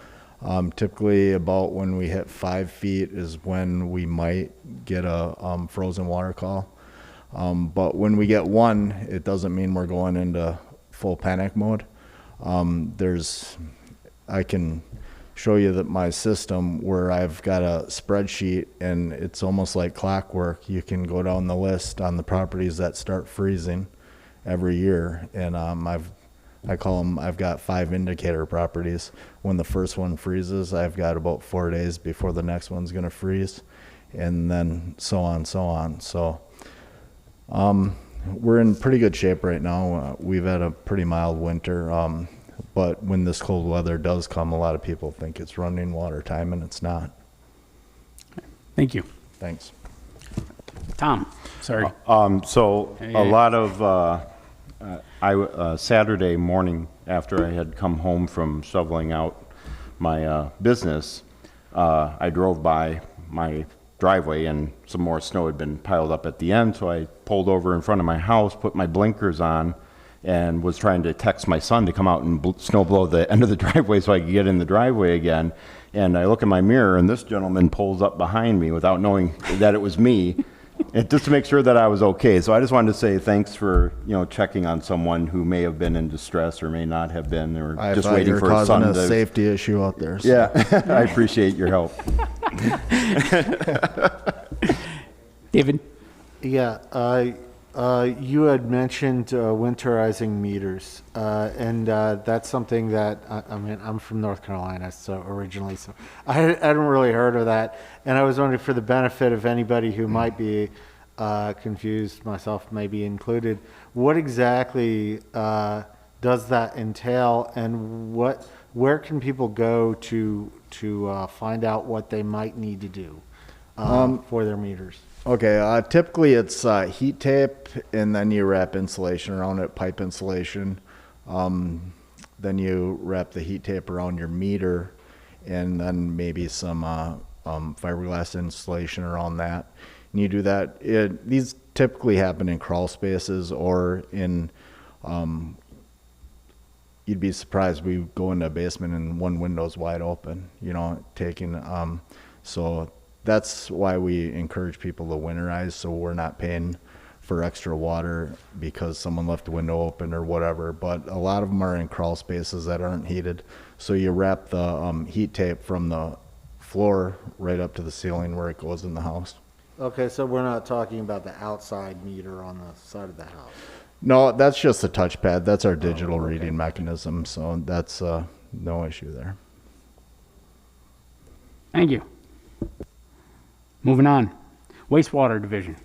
Typically, about when we hit 5 feet is when we might get a frozen water call. But when we get 1, it doesn't mean we're going into full panic mode. I can show you that my system where I've got a spreadsheet, and it's almost like clockwork. You can go down the list on the properties that start freezing every year, and I call them, I've got 5 indicator properties. When the first one freezes, I've got about 4 days before the next one's going to freeze, and then so on. So we're in pretty good shape right now. We've had a pretty mild winter, but when this cold weather does come, a lot of people think it's running water time, and it's not. Thank you. Thanks. Tom, sorry. So Hey. a lot of, Saturday morning after I had come home from shoveling out my business, I drove by my driveway and some more snow had been piled up at the end, so I pulled over in front of my house, put my blinkers on, and was trying to text my son to come out and snow blow the end of the driveway so I could get in the driveway again. And I look in my mirror, and this gentleman pulls up behind me without knowing that it was me, and just to make sure that I was okay. So I just wanted to say thanks for checking on someone who may have been in distress or may not have been, or just waiting for his son to. Causing a safety issue out there. So. Yeah, I appreciate your help. David? Yeah, you had mentioned winterizing meters, and that's something that, I mean, I'm from North Carolina, so originally, so I hadn't really heard of that, and I was wondering, for the benefit of anybody who might be confused, myself maybe included, what exactly does that entail, and where can people go to find out what they might need to do for their meters? Okay, typically it's heat tape, and then you wrap insulation around it, pipe insulation. Then you wrap the heat tape around your meter, and then maybe some fiberglass insulation around that. And you do that. These typically happen in crawl spaces or in, you'd be surprised, we go into a basement and one window's wide open, so that's why we encourage people to winterize, so we're not paying for extra water because someone left the window open or whatever. But a lot of them are in crawl spaces that aren't heated. So you wrap the heat tape from the floor right up to the ceiling where it goes in the house. Okay, so we're not talking about the outside meter on the side of the house? No, that's just a touchpad. That's our digital reading mechanism, so that's no issue there. Thank you. Moving on. Wastewater Division.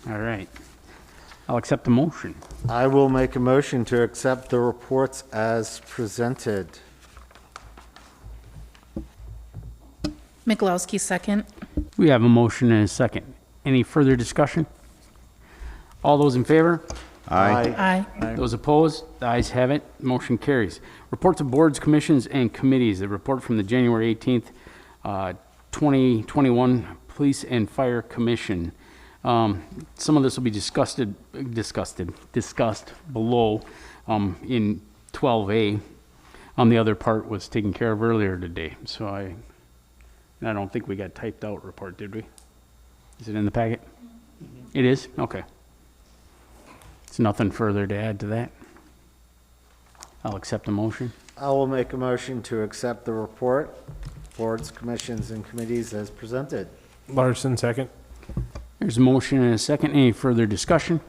All right. I'll accept the motion. I will make a motion to accept the reports as presented. Mikulowski, second. We have a motion and a second. Any further discussion? All those in favor? Aye. Aye. Those opposed? The ayes have it. Motion carries. Reports of boards, commissions, and committees. The report from the January 18th, 2021 Police and Fire Commission. Some of this will be discussed below in 12A. The other part was taken care of earlier today. So I don't think we got typed out report, did we? Is it in the packet? It is? Okay. It's nothing further to add to that. I'll accept the motion. I will make a motion to accept the report, boards, commissions, and committees as presented. Larson, second. There's a motion and a second. Any further discussion?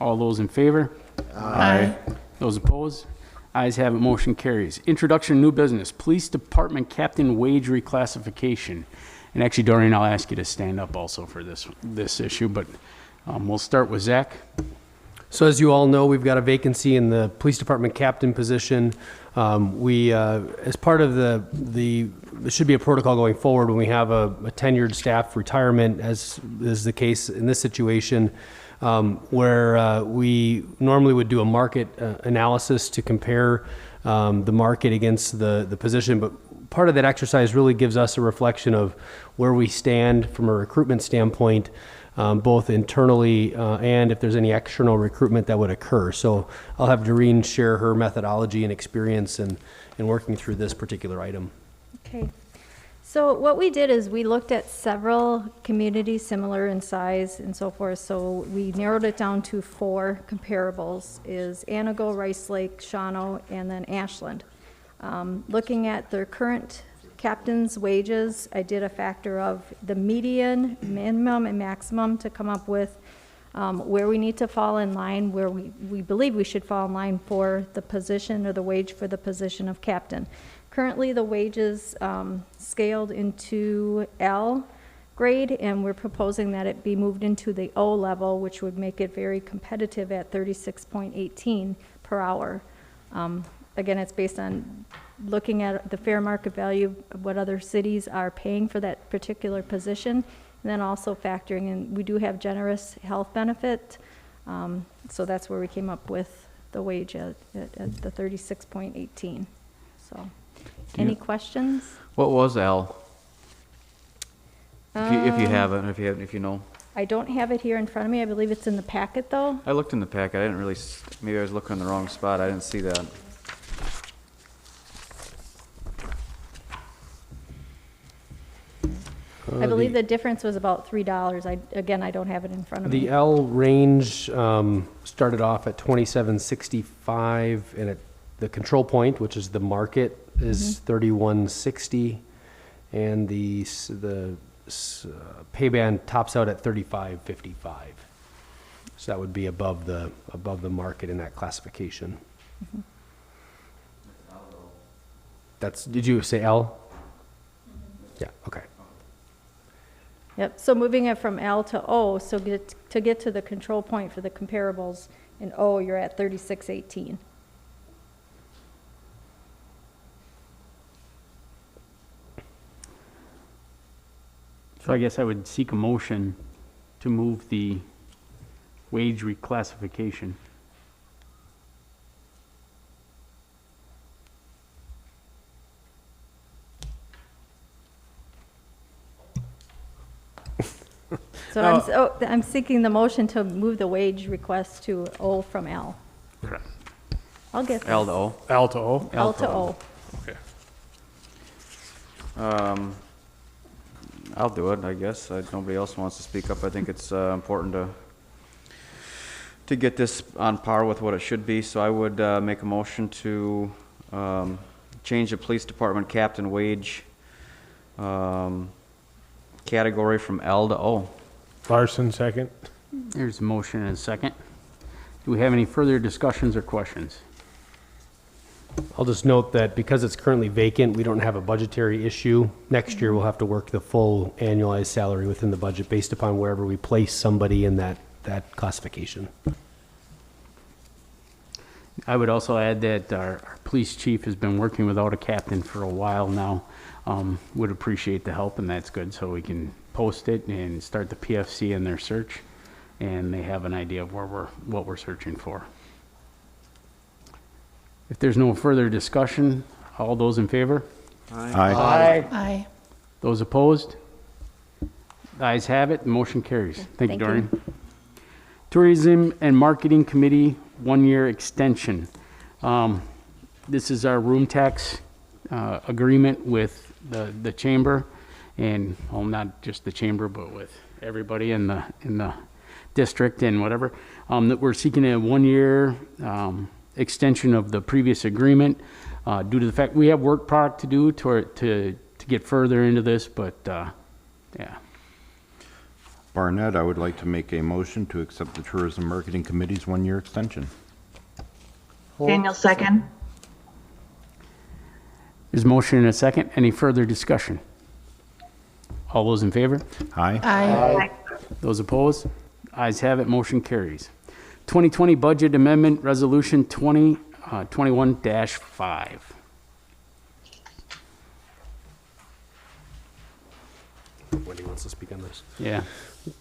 All those in favor? Aye. Those opposed? Ayes have it. Motion carries. Introduction, new business. Police Department Captain Wage Reclassification. And actually, Dorian, I'll ask you to stand up also for this issue, but we'll start with Zach. So as you all know, we've got a vacancy in the police department captain position. We, as part of there should be a protocol going forward when we have a tenured staff retirement, as is the case in this situation, where we normally would do a market analysis to compare the market against the position. But part of that exercise really gives us a reflection of where we stand from a recruitment standpoint, both internally and if there's any external recruitment that would occur. So I'll have Doreen share her methodology and experience in working through this particular item. Okay. So what we did is we looked at several communities similar in size and so forth. So we narrowed it down to 4 comparables: is Anago, Rice Lake, Shawano, and then Ashland. Looking at their current captain's wages, I did a factor of the median, minimum, and maximum to come up with where we need to fall in line, where we believe we should fall in line for the position or the wage for the position of captain. Currently, the wages scaled into L grade, and we're proposing that it be moved into the O level, which would make it very competitive at 36.18 per hour. Again, it's based on looking at the fair market value of what other cities are paying for that particular position, and then also factoring in, we do have generous health benefit, so that's where we came up with the wage at the 36.18. So, any questions? What was L? If you have it, if you know. I don't have it here in front of me. I believe it's in the packet, though. I looked in the packet. I didn't really, maybe I was looking in the wrong spot. I didn't see that. I believe the difference was about $3. Again, I don't have it in front of me. The L range started off at 2765, and the control point, which is the market, is 3160, and the pay band tops out at 3555. So that would be above the market in that classification. Did you say L? Yeah. Okay. Yep, so moving it from L to O, so to get to the control point for the comparables, in O, you're at 3618. So I guess I would seek a motion to move the wage reclassification. So I'm seeking the motion to move the wage request to O from L. Correct. I'll get this. L to O. L to O? L to O. Okay. I'll do it, I guess. Nobody else wants to speak up. I think it's important to get this on par with what it should be. So I would make a motion to change the police department captain wage category from L to O. Larson, second. There's a motion and a second. Do we have any further discussions or questions? I'll just note that because it's currently vacant, we don't have a budgetary issue. Next year, we'll have to work the full annualized salary within the budget based upon wherever we place somebody in that classification. I would also add that our police chief has been working without a captain for a while now. Would appreciate the help, and that's good, so we can post it and start the PFC in their search, and they have an idea of what we're searching for. If there's no further discussion, all those in favor? Aye. Aye. Those opposed? The ayes have it, the motion carries. Thank you, Doreen. Tourism and Marketing Committee, 1-year extension. This is our room tax agreement with the chamber, and well, not just the chamber, but with everybody in the district and whatever. That we're seeking a 1-year extension of the previous agreement due to the fact we have work product to do to get further into this, but yeah. Barnett, I would like to make a motion to accept the Tourism Marketing Committee's 1-year extension. Daniel, second. There's a motion and a second. Any further discussion? All those in favor? Aye. Aye. Those opposed? Ayes have it, motion carries. 2020 Budget Amendment Resolution 21-5. Wendy wants to speak on this. Yeah.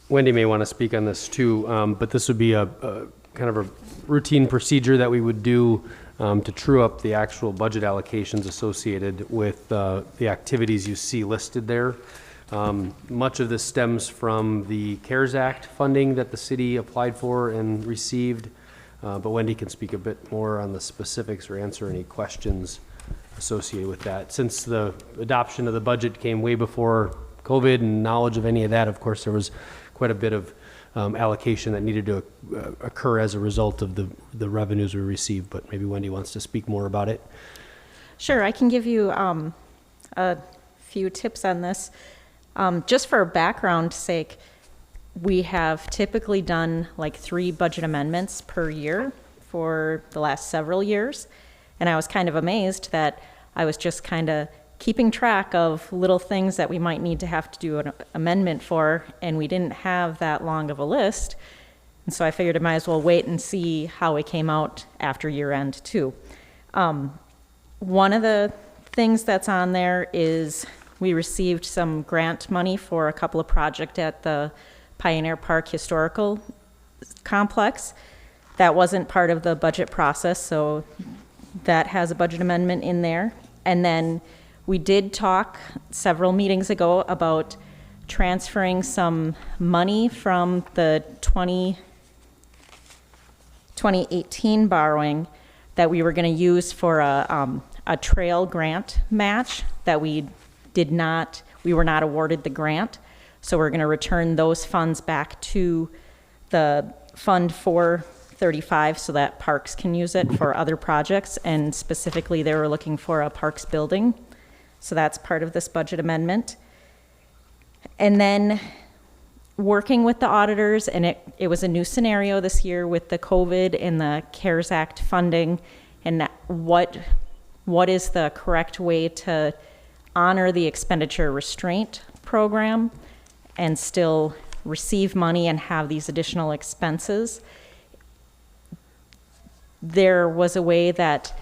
Wendy may want to speak on this too, but this would be a kind of a routine procedure that we would do to true up the actual budget allocations associated with the activities you see listed there. Much of this stems from the CARES Act funding that the city applied for and received, but Wendy can speak a bit more on the specifics or answer any questions associated with that. Since the adoption of the budget came way before COVID and knowledge of any of that, of course, there was quite a bit of allocation that needed to occur as a result of the revenues we received, but maybe Wendy wants to speak more about it. Sure, I can give you a few tips on this. Just for background sake, we have typically done like 3 budget amendments per year for the last several years, and I was kind of amazed that I was just kind of keeping track of little things that we might need to have to do an amendment for, and we didn't have that long of a list. And so I figured I might as well wait and see how it came out after year end too. One of the things that's on there is we received some grant money for a couple of projects at the Pioneer Park Historical Complex. That wasn't part of the budget process, so that has a budget amendment in there. And then we did talk several meetings ago about transferring some money from the 2018 borrowing that we were going to use for a trail grant match that we were not awarded the grant. So we're going to return those funds back to the Fund 435 so that parks can use it for other projects. And specifically, they were looking for a parks building. So that's part of this budget amendment. And then working with the auditors, and it was a new scenario this year with the COVID and the CARES Act funding, and what is the correct way to honor the expenditure restraint program and still receive money and have these additional expenses. There was a way that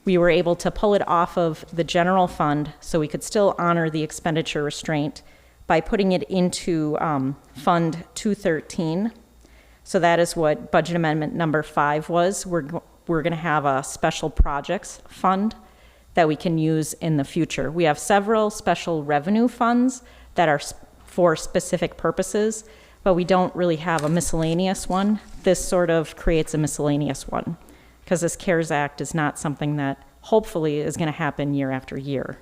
we were able to pull it off of the general fund so we could still honor the expenditure restraint by putting it into Fund 213. So that is what budget amendment number 5 was. We're going to have a special projects fund that we can use in the future. We have several special revenue funds that are for specific purposes, but we don't really have a miscellaneous one. This sort of creates a miscellaneous one, because this CARES Act is not something that hopefully is going to happen year after year.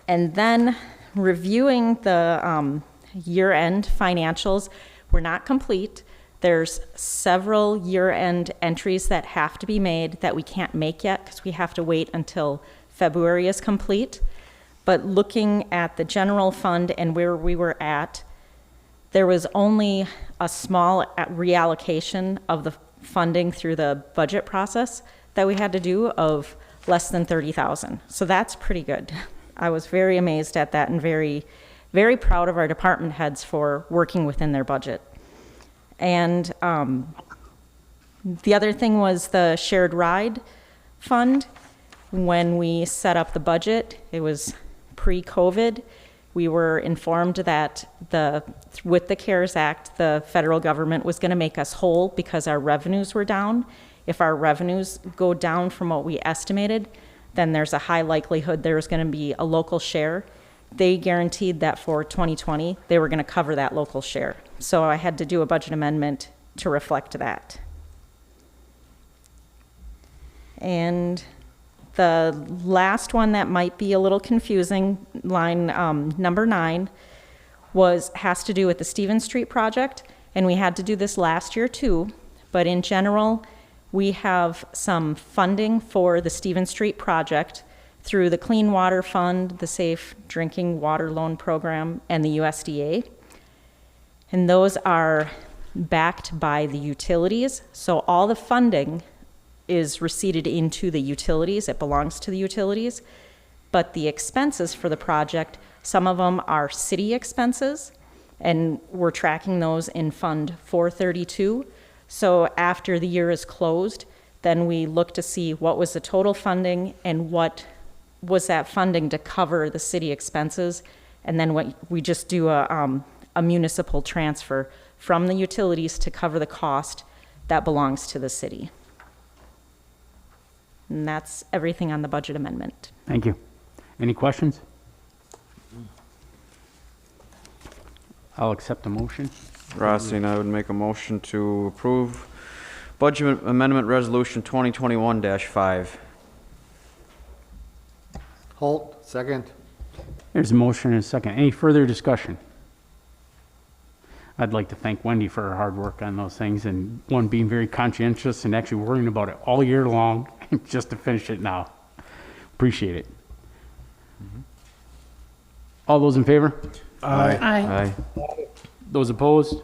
And then reviewing the year-end financials, we're not complete. There's several year-end entries that have to be made that we can't make yet because we have to wait until February is complete. But looking at the general fund and where we were at, there was only a small reallocation of the funding through the budget process that we had to do of less than $30,000. So that's pretty good. I was very amazed at that and very, very proud of our department heads for working within their budget. And the other thing was the shared ride fund. When we set up the budget, it was pre-COVID. We were informed that with the CARES Act, the federal government was going to make us whole because our revenues were down. If our revenues go down from what we estimated, then there's a high likelihood there's going to be a local share. They guaranteed that for 2020, they were going to cover that local share. So I had to do a budget amendment to reflect that. And the last one that might be a little confusing, line number 9, has to do with the Stevens Street project, and we had to do this last year too, but in general, we have some funding for the Stevens Street project through the Clean Water Fund, the Safe Drinking Water Loan Program, and the USDA. And those are backed by the utilities, so all the funding is receipted into the utilities. It belongs to the utilities. But the expenses for the project, some of them are city expenses, and we're tracking those in Fund 432. So after the year is closed, then we look to see what was the total funding and what was that funding to cover the city expenses. And then we just do a municipal transfer from the utilities to cover the cost that belongs to the city. And that's everything on the budget amendment. Thank you. Any questions? I'll accept the motion. Rothstein, I would make a motion to approve Budget Amendment Resolution 2021-5. Holt, second. There's a motion and a second. Any further discussion? I'd like to thank Wendy for her hard work on those things, and one, being very conscientious and actually worrying about it all year long just to finish it now. Appreciate it. All those in favor? Aye. Those opposed?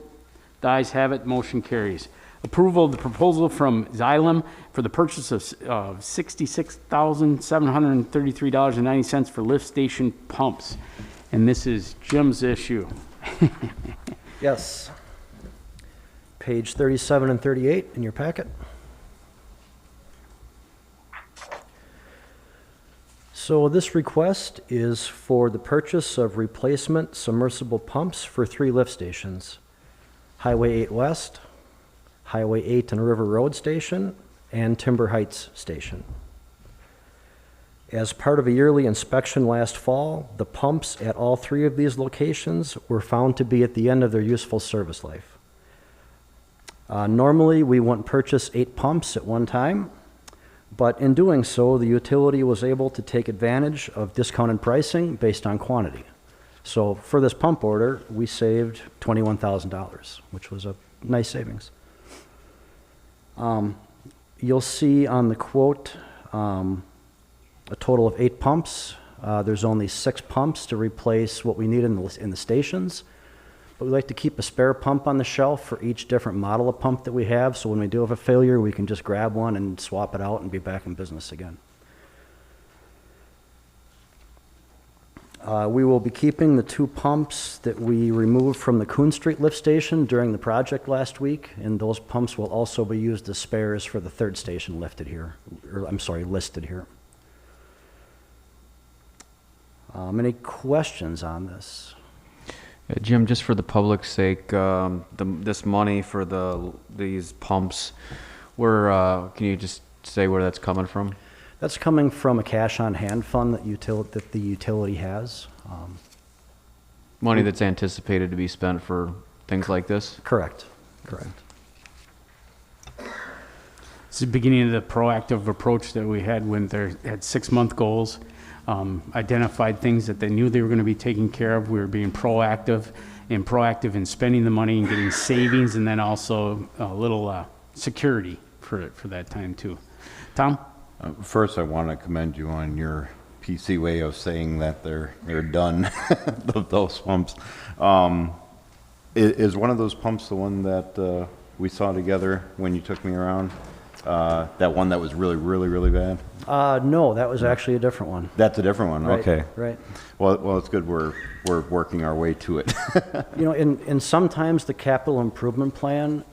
The ayes have it, motion carries. Approval of the proposal from Xylem for the purchase of $66,733.90 for lift station pumps. And this is Jim's issue. Yes. Page 37 and 38 in your packet. So this request is for the purchase of replacement submersible pumps for 3 lift stations: Highway 8 West, Highway 8 and River Road Station, and Timber Heights Station. As part of a yearly inspection last fall, the pumps at all 3 of these locations were found to be at the end of their useful service life. Normally, we wouldn't purchase 8 pumps at one time, but in doing so, the utility was able to take advantage of discounted pricing based on quantity. So for this pump order, we saved $21,000, which was a nice savings. You'll see on the quote a total of 8 pumps. There's only 6 pumps to replace what we need in the stations. But we like to keep a spare pump on the shelf for each different model of pump that we have, so when we do have a failure, we can just grab one and swap it out and be back in business again. We will be keeping the 2 pumps that we removed from the Coon Street lift station during the project last week, and those pumps will also be used as spares for the 3rd station listed here. Any questions on this? Jim, just for the public's sake, this money for these pumps, can you just say where that's coming from? That's coming from a cash on hand fund that the utility has. Money that's anticipated to be spent for things like this? Correct. It's the beginning of the proactive approach that we had when they had 6-month goals. Identified things that they knew they were going to be taken care of. We were being proactive in spending the money and getting savings, and then also a little security for that time too. Tom? First, I want to commend you on your PC way of saying that they're done, those pumps. Is one of those pumps the one that we saw together when you took me around? That one that was really, really, really bad? No, that was actually a different one. That's a different one, Right, okay. right. Well, it's good we're working our way to it. You know, and sometimes the capital improvement plan,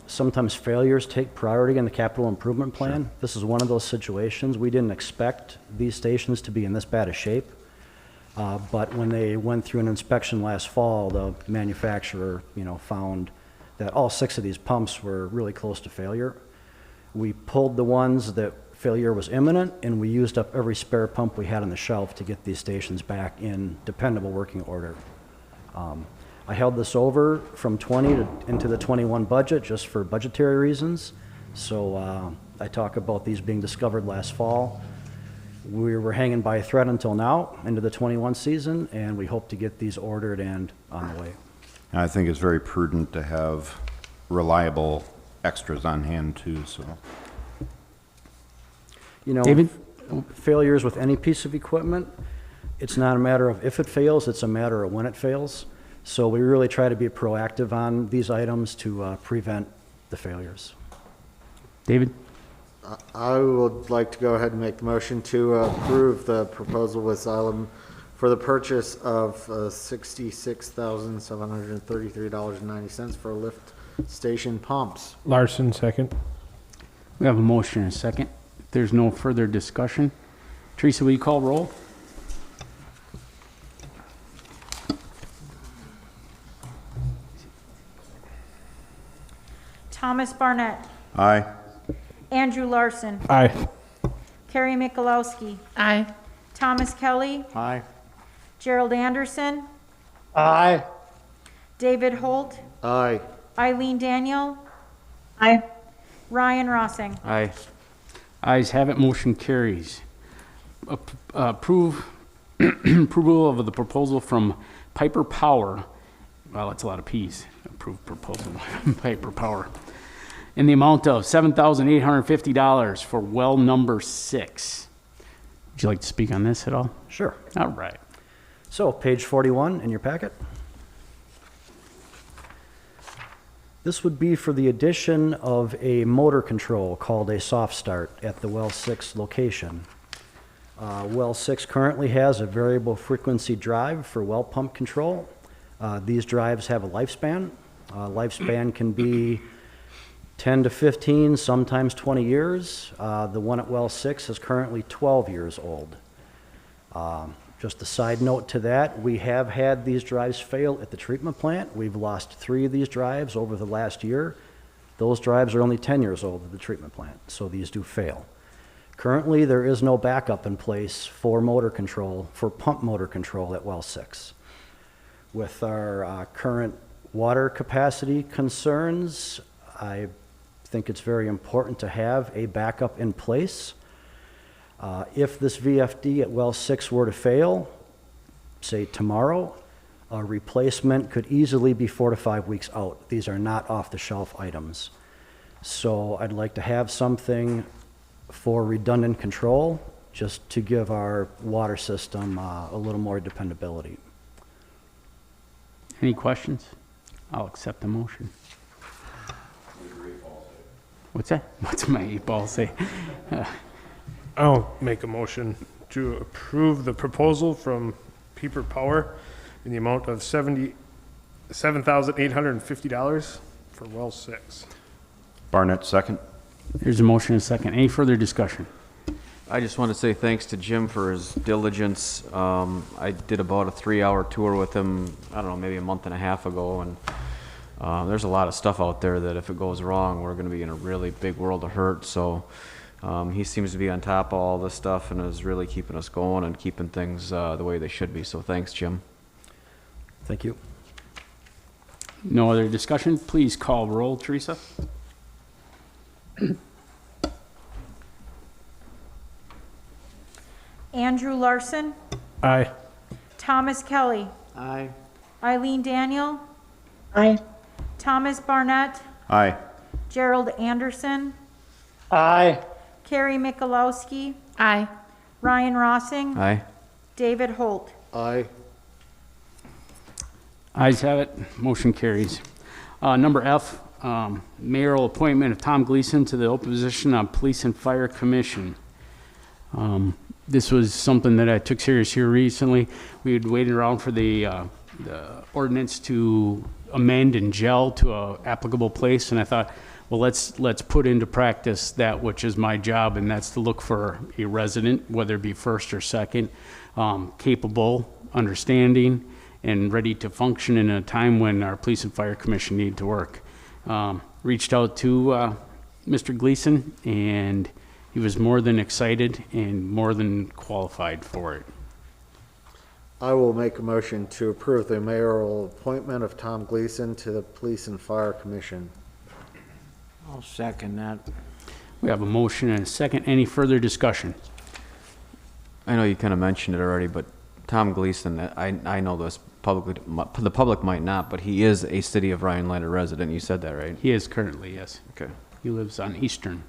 sometimes failures take priority in the capital improvement plan. Sure. This is one of those situations. We didn't expect these stations to be in this bad a shape. But when they went through an inspection last fall, the manufacturer, found that all 6 of these pumps were really close to failure. We pulled the ones that failure was imminent, and we used up every spare pump we had on the shelf to get these stations back in dependable working order. I held this over from 20 into the 21 budget just for budgetary reasons. So I talk about these being discovered last fall. We were hanging by a thread until now, into the 21 season, and we hope to get these ordered and on the way. I think it's very prudent to have reliable extras on hand too, so. David? Failures with any piece of equipment, it's not a matter of if it fails, it's a matter of when it fails. So we really try to be proactive on these items to prevent the failures. David? I would like to go ahead and make the motion to approve the proposal with Xylem for the purchase of $66,733.90 for a lift Station pumps. Larson, second. We have a motion and a second. If there's no further discussion, Teresa, will you call roll? Thomas Barnett, Aye. Andrew Larson, Aye. Carrie Mikulowski, Aye. Thomas Kelly, Aye. Gerald Anderson, Aye. David Holt, Aye. Eileen Daniel, Aye. Ryan Rossing. Aye. Ayes have it, motion carries. Approve, approval of the proposal from Piper Power. Wow, that's a lot of Ps. Approve proposal, Piper Power. In the amount of $7,850 for well number 6. Would you like to speak on this at all? Sure. All right. So, page 41 in your packet. This would be for the addition of a motor control called a soft start at the well 6 location. Well 6 currently has a variable frequency drive for well pump control. These drives have a lifespan. Lifespan can be 10 to 15, sometimes 20 years. The one at well 6 is currently 12 years old. Just a side note to that, we have had these drives fail at the treatment plant. We've lost 3 of these drives over the last year. Those drives are only 10 years old at the treatment plant, so these do fail. Currently, there is no backup in place for motor control, for pump motor control at well 6. With our current water capacity concerns, I think it's very important to have a backup in place. If this VFD at well 6 were to fail, say tomorrow, a replacement could easily be 4 to 5 weeks out. These are not off-the-shelf items. So I'd like to have something for redundant control, just to give our water system a little more dependability. Any questions? I'll accept the motion. What's that? What's my 8-ball say? I'll make a motion to approve the proposal from Piper Power in the amount of $7,850 for well 6. Barnett, second. There's a motion and a second. Any further discussion? I just want to say thanks to Jim for his diligence. I did about a 3-hour tour with him, I don't know, maybe a month and a half ago, and there's a lot of stuff out there that if it goes wrong, we're going to be in a really big world of hurt. So he seems to be on top of all this stuff and is really keeping us going and keeping things the way they should be. So thanks, Jim. Thank you. No other discussion? Please call roll, Teresa. Andrew Larson, Aye. Thomas Kelly, Aye. Eileen Daniel, Aye. Thomas Barnett, Aye. Gerald Anderson, Aye. Carrie Mikulowski, Aye. Ryan Rossing, Aye. David Holt. Aye. Ayes have it. Motion carries. Number F, mayoral appointment of Tom Gleason to the open position on Police and Fire Commission. This was something that I took serious here recently. We had waited around for the ordinance to amend and gel to a applicable place, and I thought, well, let's put into practice that which is my job, and that's to look for a resident, whether it be first or second, capable, understanding, and ready to function in a time when our Police and Fire Commission need to work. Reached out to Mr. Gleason, and he was more than excited and more than qualified for it. I will make a motion to approve the mayoral appointment of Tom Gleason to the Police and Fire Commission. I'll second that. We have a motion and a second. Any further discussion? I know you kind of mentioned it already, but Tom Gleason, I know this publicly, the public might not, but he is a City of Rhinelander resident. You said that, right? He is currently, yes. Okay. He lives on Eastern.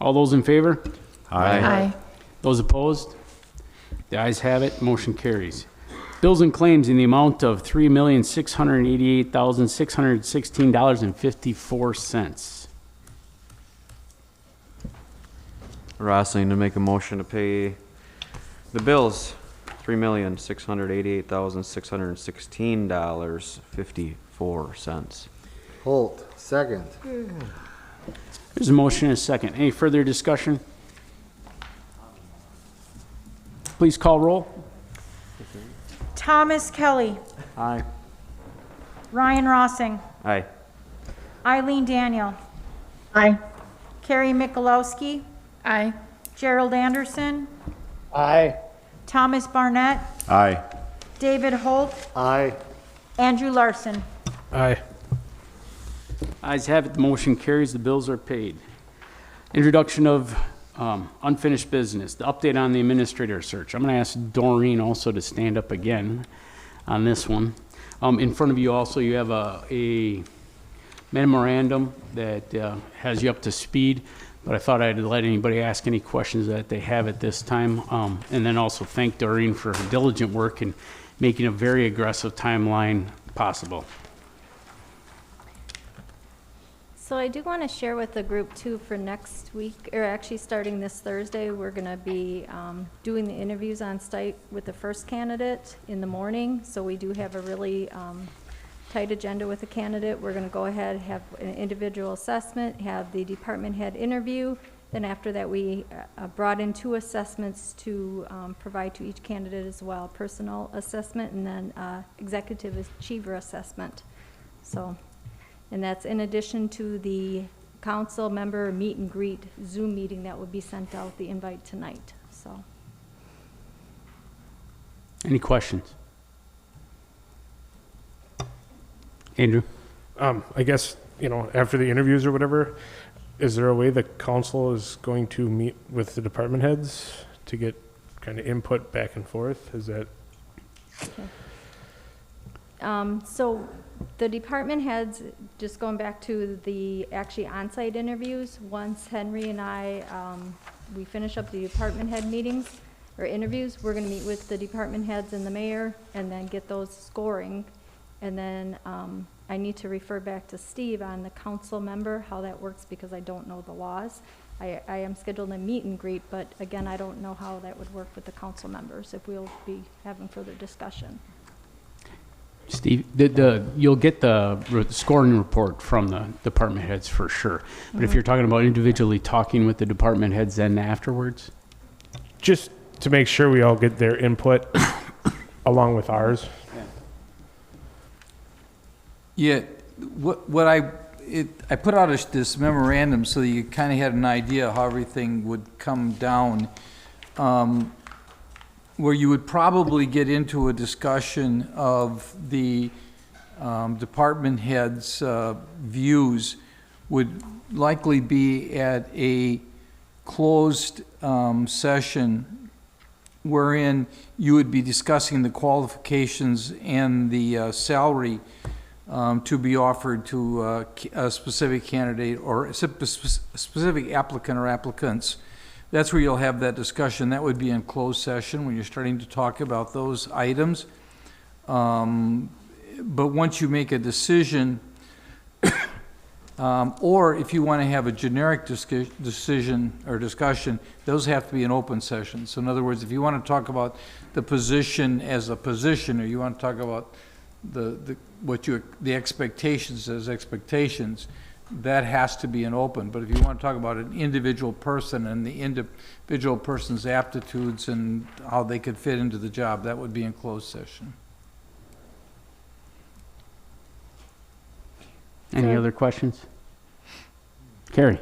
All those in favor? Aye. Aye. Those opposed? The ayes have it. Motion carries. Bills and claims in the amount of $3,688,616.54. Rossing to make a motion to pay the bills. $3,688,616.54. Holt, second. There's a motion and a second. Any further discussion? Please call roll. Thomas Kelly. Aye. Ryan Rossing. Aye. Eileen Daniel. Aye. Carrie Mikulowski. Aye. Gerald Anderson. Aye. Thomas Barnett. Aye. David Holt. Aye. Andrew Larson. Aye. Ayes have it, the motion carries, the bills are paid. Introduction of unfinished business, the update on the administrator search. I'm going to ask Doreen also to stand up again on this one. In front of you also, you have a memorandum that has you up to speed, but I thought I'd let anybody ask any questions that they have at this time. And then also thank Doreen for her diligent work in making a very aggressive timeline possible. So I do want to share with the group too for next week, or actually starting this Thursday, we're going to be doing the interviews on site with the first candidate in the morning. So we do have a really tight agenda with the candidate. We're going to go ahead, have an individual assessment, have the department head interview. Then after that, we brought in 2 assessments to provide to each candidate as well, personal assessment and then executive achiever assessment. So. And that's in addition to the council member meet and greet Zoom meeting that will be sent out, the invite tonight, so. Any questions? Andrew? I guess, after the interviews or whatever, is there a way the council is going to meet with the department heads to get kind of input back and forth? Is that? Okay. So the department heads, just going back to the actually on-site interviews, once Henry and I, we finish up the department head meetings or interviews, we're going to meet with the department heads and the mayor and then get those scoring. And then I need to refer back to Steve on the council member, how that works, because I don't know the laws. I am scheduled a meet and greet, but again, I don't know how that would work with the council members, if we'll be having further discussion. Steve, you'll get the scoring report from the department heads for sure. But if you're talking about individually talking with the department heads then afterwards? Just to make sure we all get their input along with ours. Yeah, what I put out this memorandum so that you kind of had an idea how everything would come down, where you would probably get into a discussion of the department heads' views would likely be at a closed session wherein you would be discussing the qualifications and the salary to be offered to a specific candidate or a specific applicant or applicants. That's where you'll have that discussion. That would be in closed session when you're starting to talk about those items. But once you make a decision, or if you want to have a generic decision or discussion, those have to be in open session. So in other words, if you want to talk about the position as a position, or you want to talk about the expectations as expectations, that has to be an open. But if you want to talk about an individual person and the individual person's aptitudes and how they could fit into the job, that would be in closed session. Any other questions? Carrie?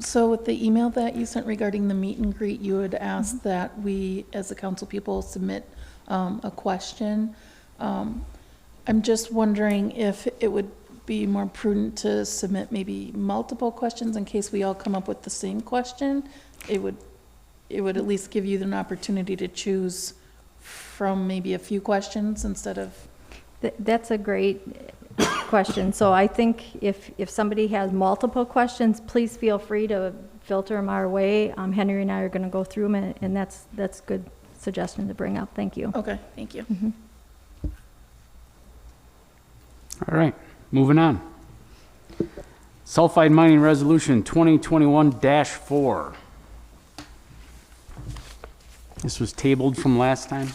So with the email that you sent regarding the meet and greet, you had asked that we, as the council people, submit a question. I'm just wondering if it would be more prudent to submit maybe multiple questions in case we all come up with the same question. It would at least give you an opportunity to choose from maybe a few questions instead of. That's a great question. So I think if somebody has multiple questions, please feel free to filter them our way. Henry and I are going to go through them, and that's a good suggestion to bring up. Thank you. Okay, thank you. Mm-hmm. All right, moving on. Sulfide mining resolution 2021-4. This was tabled from last time,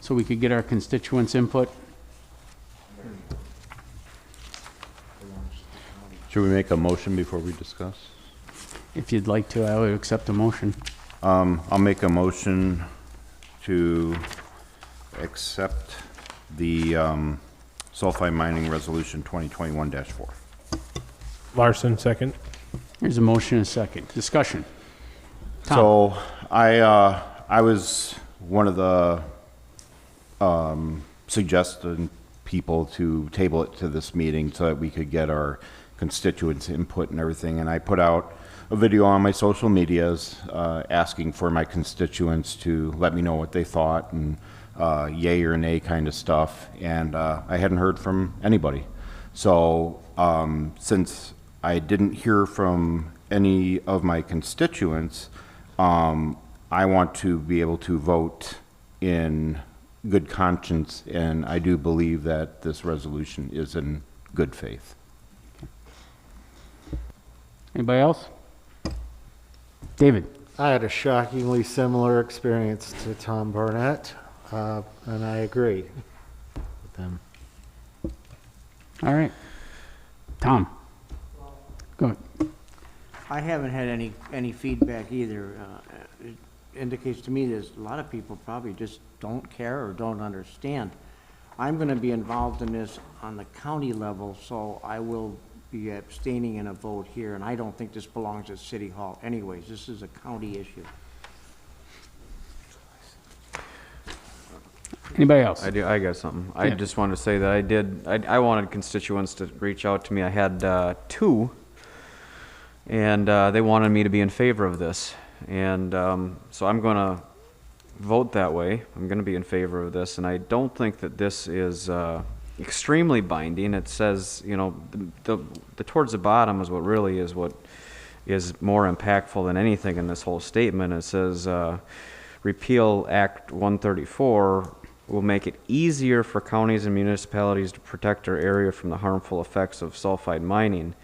so we could get our constituents' input. Should we make a motion before we discuss? If you'd like to, I would accept a motion. I'll make a motion to accept the sulfide mining resolution 2021-4. Larson, second. There's a motion and a second. Discussion. Tom. So I was one of the suggested people to table it to this meeting so that we could get our constituents' input and everything. And I put out a video on my social medias asking for my constituents to let me know what they thought and yay or nay kind of stuff. And I hadn't heard from anybody. So since I didn't hear from any of my constituents, I want to be able to vote in good conscience, and I do believe that this resolution is in good faith. Anybody else? David. I had a shockingly similar experience to Tom Barnett, and I agree with them. All right. Tom. Go ahead. I haven't had any feedback either. It indicates to me there's a lot of people probably just don't care or don't understand. I'm going to be involved in this on the county level, so I will be abstaining in a vote here, and I don't think this belongs at City Hall anyways. This is a county issue. Anybody else? I got something. I Yeah. just wanted to say that I wanted constituents to reach out to me. I had two, and they wanted me to be in favor of this. And so I'm going to vote that way. I'm going to be in favor of this, and I don't think that this is extremely binding. It says, you know, the towards the bottom is what really is what is more impactful than anything in this whole statement. It says, repeal Act 134 will make it easier for counties and municipalities to protect their area from the harmful effects of sulfide mining.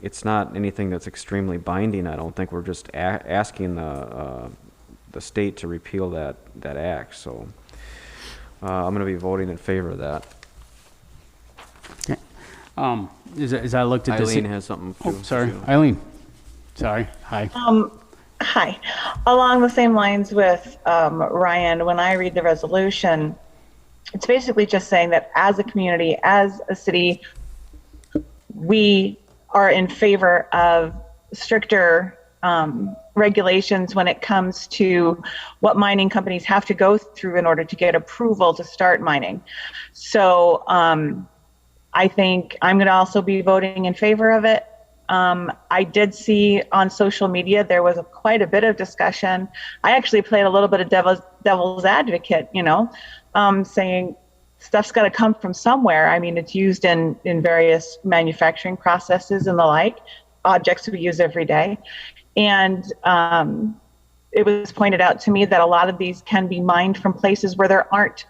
It's not anything that's extremely binding. I don't think. We're just asking the state to repeal that act. So I'm going to be voting in favor of that. Okay. As I looked at this, Eileen has something. Oh, sorry, Eileen. Sorry. Hi. Hi. Along the same lines with Ryan, when I read the resolution, it's basically just saying that as a community, as a city, we are in favor of stricter regulations when it comes to what mining companies have to go through in order to get approval to start mining. So I think I'm going to also be voting in favor of it. I did see on social media there was quite a bit of discussion. I actually played a little bit of devil's advocate, saying stuff's got to come from somewhere. I mean, it's used in various manufacturing processes and the like, objects we use every day. And it was pointed out to me that a lot of these can be mined from places where there aren't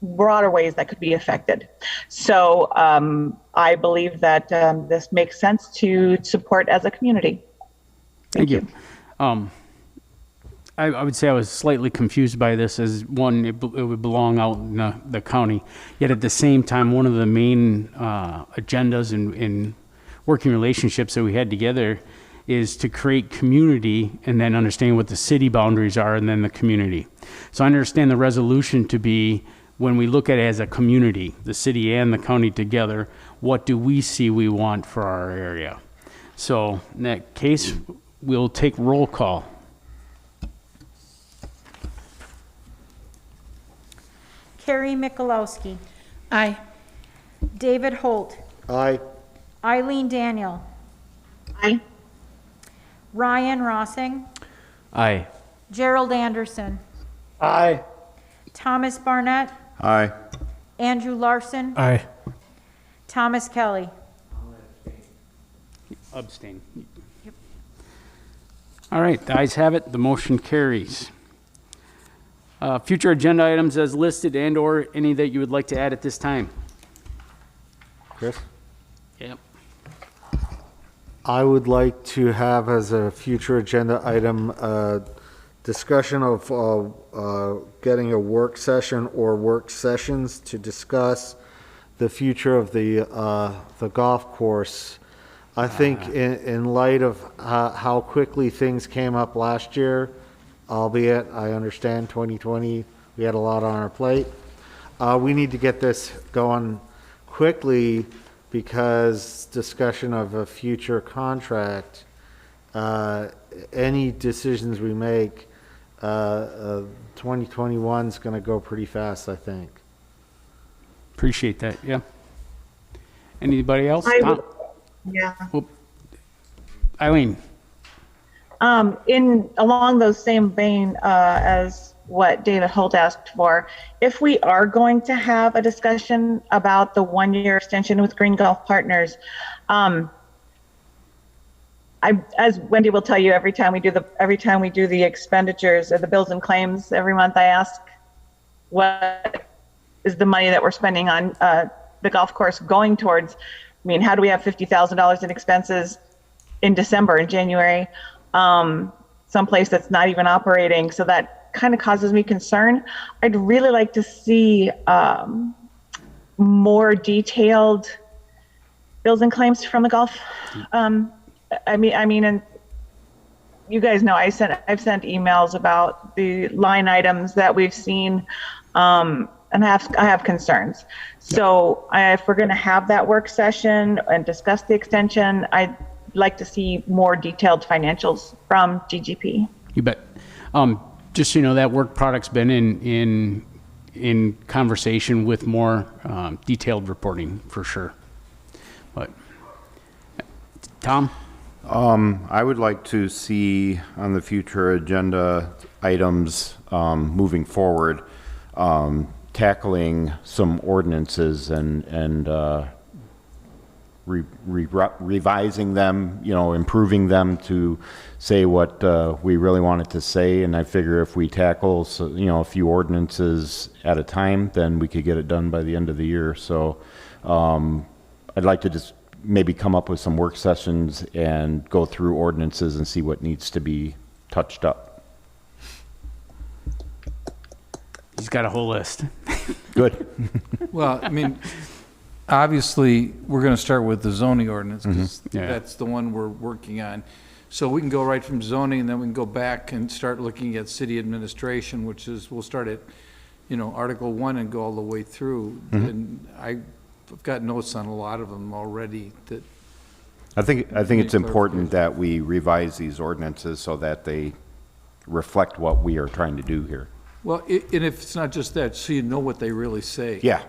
waterways that could be affected. So I believe that this makes sense to support as a community. Thank you. I would say I was slightly confused by this as one, it would belong out in the county. Yet at the same time, one of the main agendas in working relationships that we had together is to create community and then understand what the city boundaries are and then the community. So I understand the resolution to be when we look at it as a community, the city and the county together, what do we see we want for our area? So in that case, we'll take roll call. Carrie Mikulowski. Aye. David Holt. Aye. Eileen Daniel. Aye. Ryan Rossing. Aye. Gerald Anderson. Aye. Thomas Barnett. Aye. Andrew Larson. Aye. Thomas Kelly. Abstain. All right, the ayes have it. The motion carries. Future agenda items as listed and/or any that you would like to add at this time. Chris? Yep. I would like to have as a future agenda item discussion of getting a work session or work sessions to discuss the future of the golf course. I think in light of how quickly things came up last year, albeit I understand 2020, we had a lot on our plate. We need to get this going quickly because discussion of a future contract, any decisions we make, 2021 is going to go pretty fast, I think. Appreciate that, yeah. Anybody else? Yeah. Well, Eileen. Along those same vein as what David Holt asked for, if we are going to have a discussion about the 1-year extension with Green Golf Partners, as Wendy will tell you, every time we do the expenditures or the bills and claims every month, I ask, what is the money that we're spending on the golf course going towards? I mean, how do we have $50,000 in expenses in December and January, someplace that's not even operating? So that kind of causes me concern. I'd really like to see more detailed bills and claims from the golf. I mean, and you guys know I've sent emails about the line items that we've seen, and I have concerns. So if we're going to have that work session and discuss the extension, I'd like to see more detailed financials from GGP. You bet. Just so you know, that work product's been in conversation with more detailed reporting for sure. But Tom? I would like to see on the future agenda items moving forward, tackling some ordinances and revising them, improving them to say what we really want it to say. And I figure if we tackle, a few ordinances at a time, then we could get it done by the end of the year. So I'd like to just maybe come up with some work sessions and go through ordinances and see what needs to be touched up. He's got a whole list. Good. Well, I mean, obviously, we're going to start with the zoning ordinance because that's the one we're working on. So we can go right from zoning, and then we can go back and start looking at city administration, which is, we'll start at, Article 1 and go all the way through. And I've got notes on a lot of them already. That I think it's important that we revise these ordinances so that they reflect what we are trying to do here. Well, and if it's not just that, so you know what they really say. Yeah.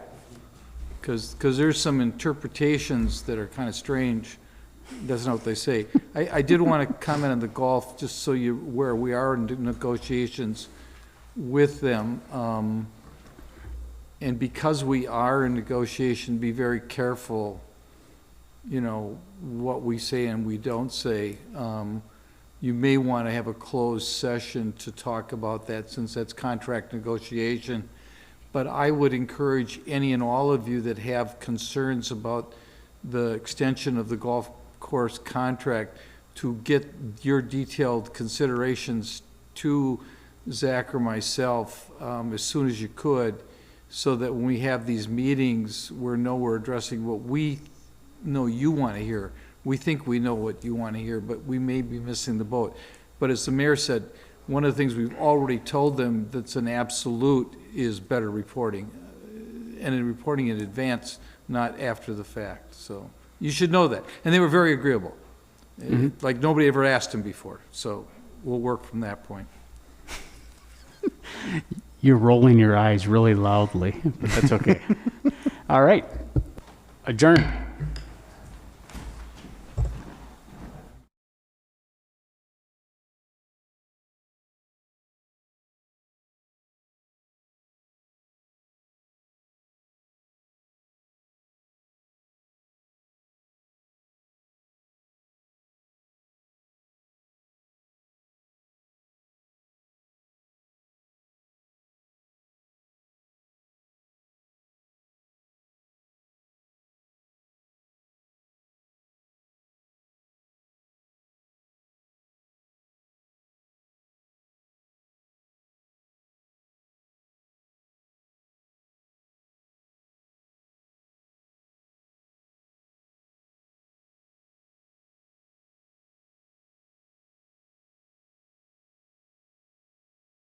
Because there's some interpretations that are kind of strange. That's not what they say. I did want to comment on the golf, just so you're aware, we are in negotiations with them. And because we are in negotiation, be very careful, what we say and we don't say. You may want to have a closed session to talk about that, since that's contract negotiation. But I would encourage any and all of you that have concerns about the extension of the golf course contract to get your detailed considerations to Zach or myself as soon as you could, so that when we have these meetings, we're addressing what we know you want to hear. We think we know what you want to hear, but we may be missing the boat. But as the mayor said, one of the things we've already told them that's an absolute is better reporting, and in reporting in advance, not after the fact. So you should know that. And they were very agreeable. Like nobody ever asked him before. So we'll work from that point. You're rolling your eyes really loudly, but that's okay. All right. Adjourn.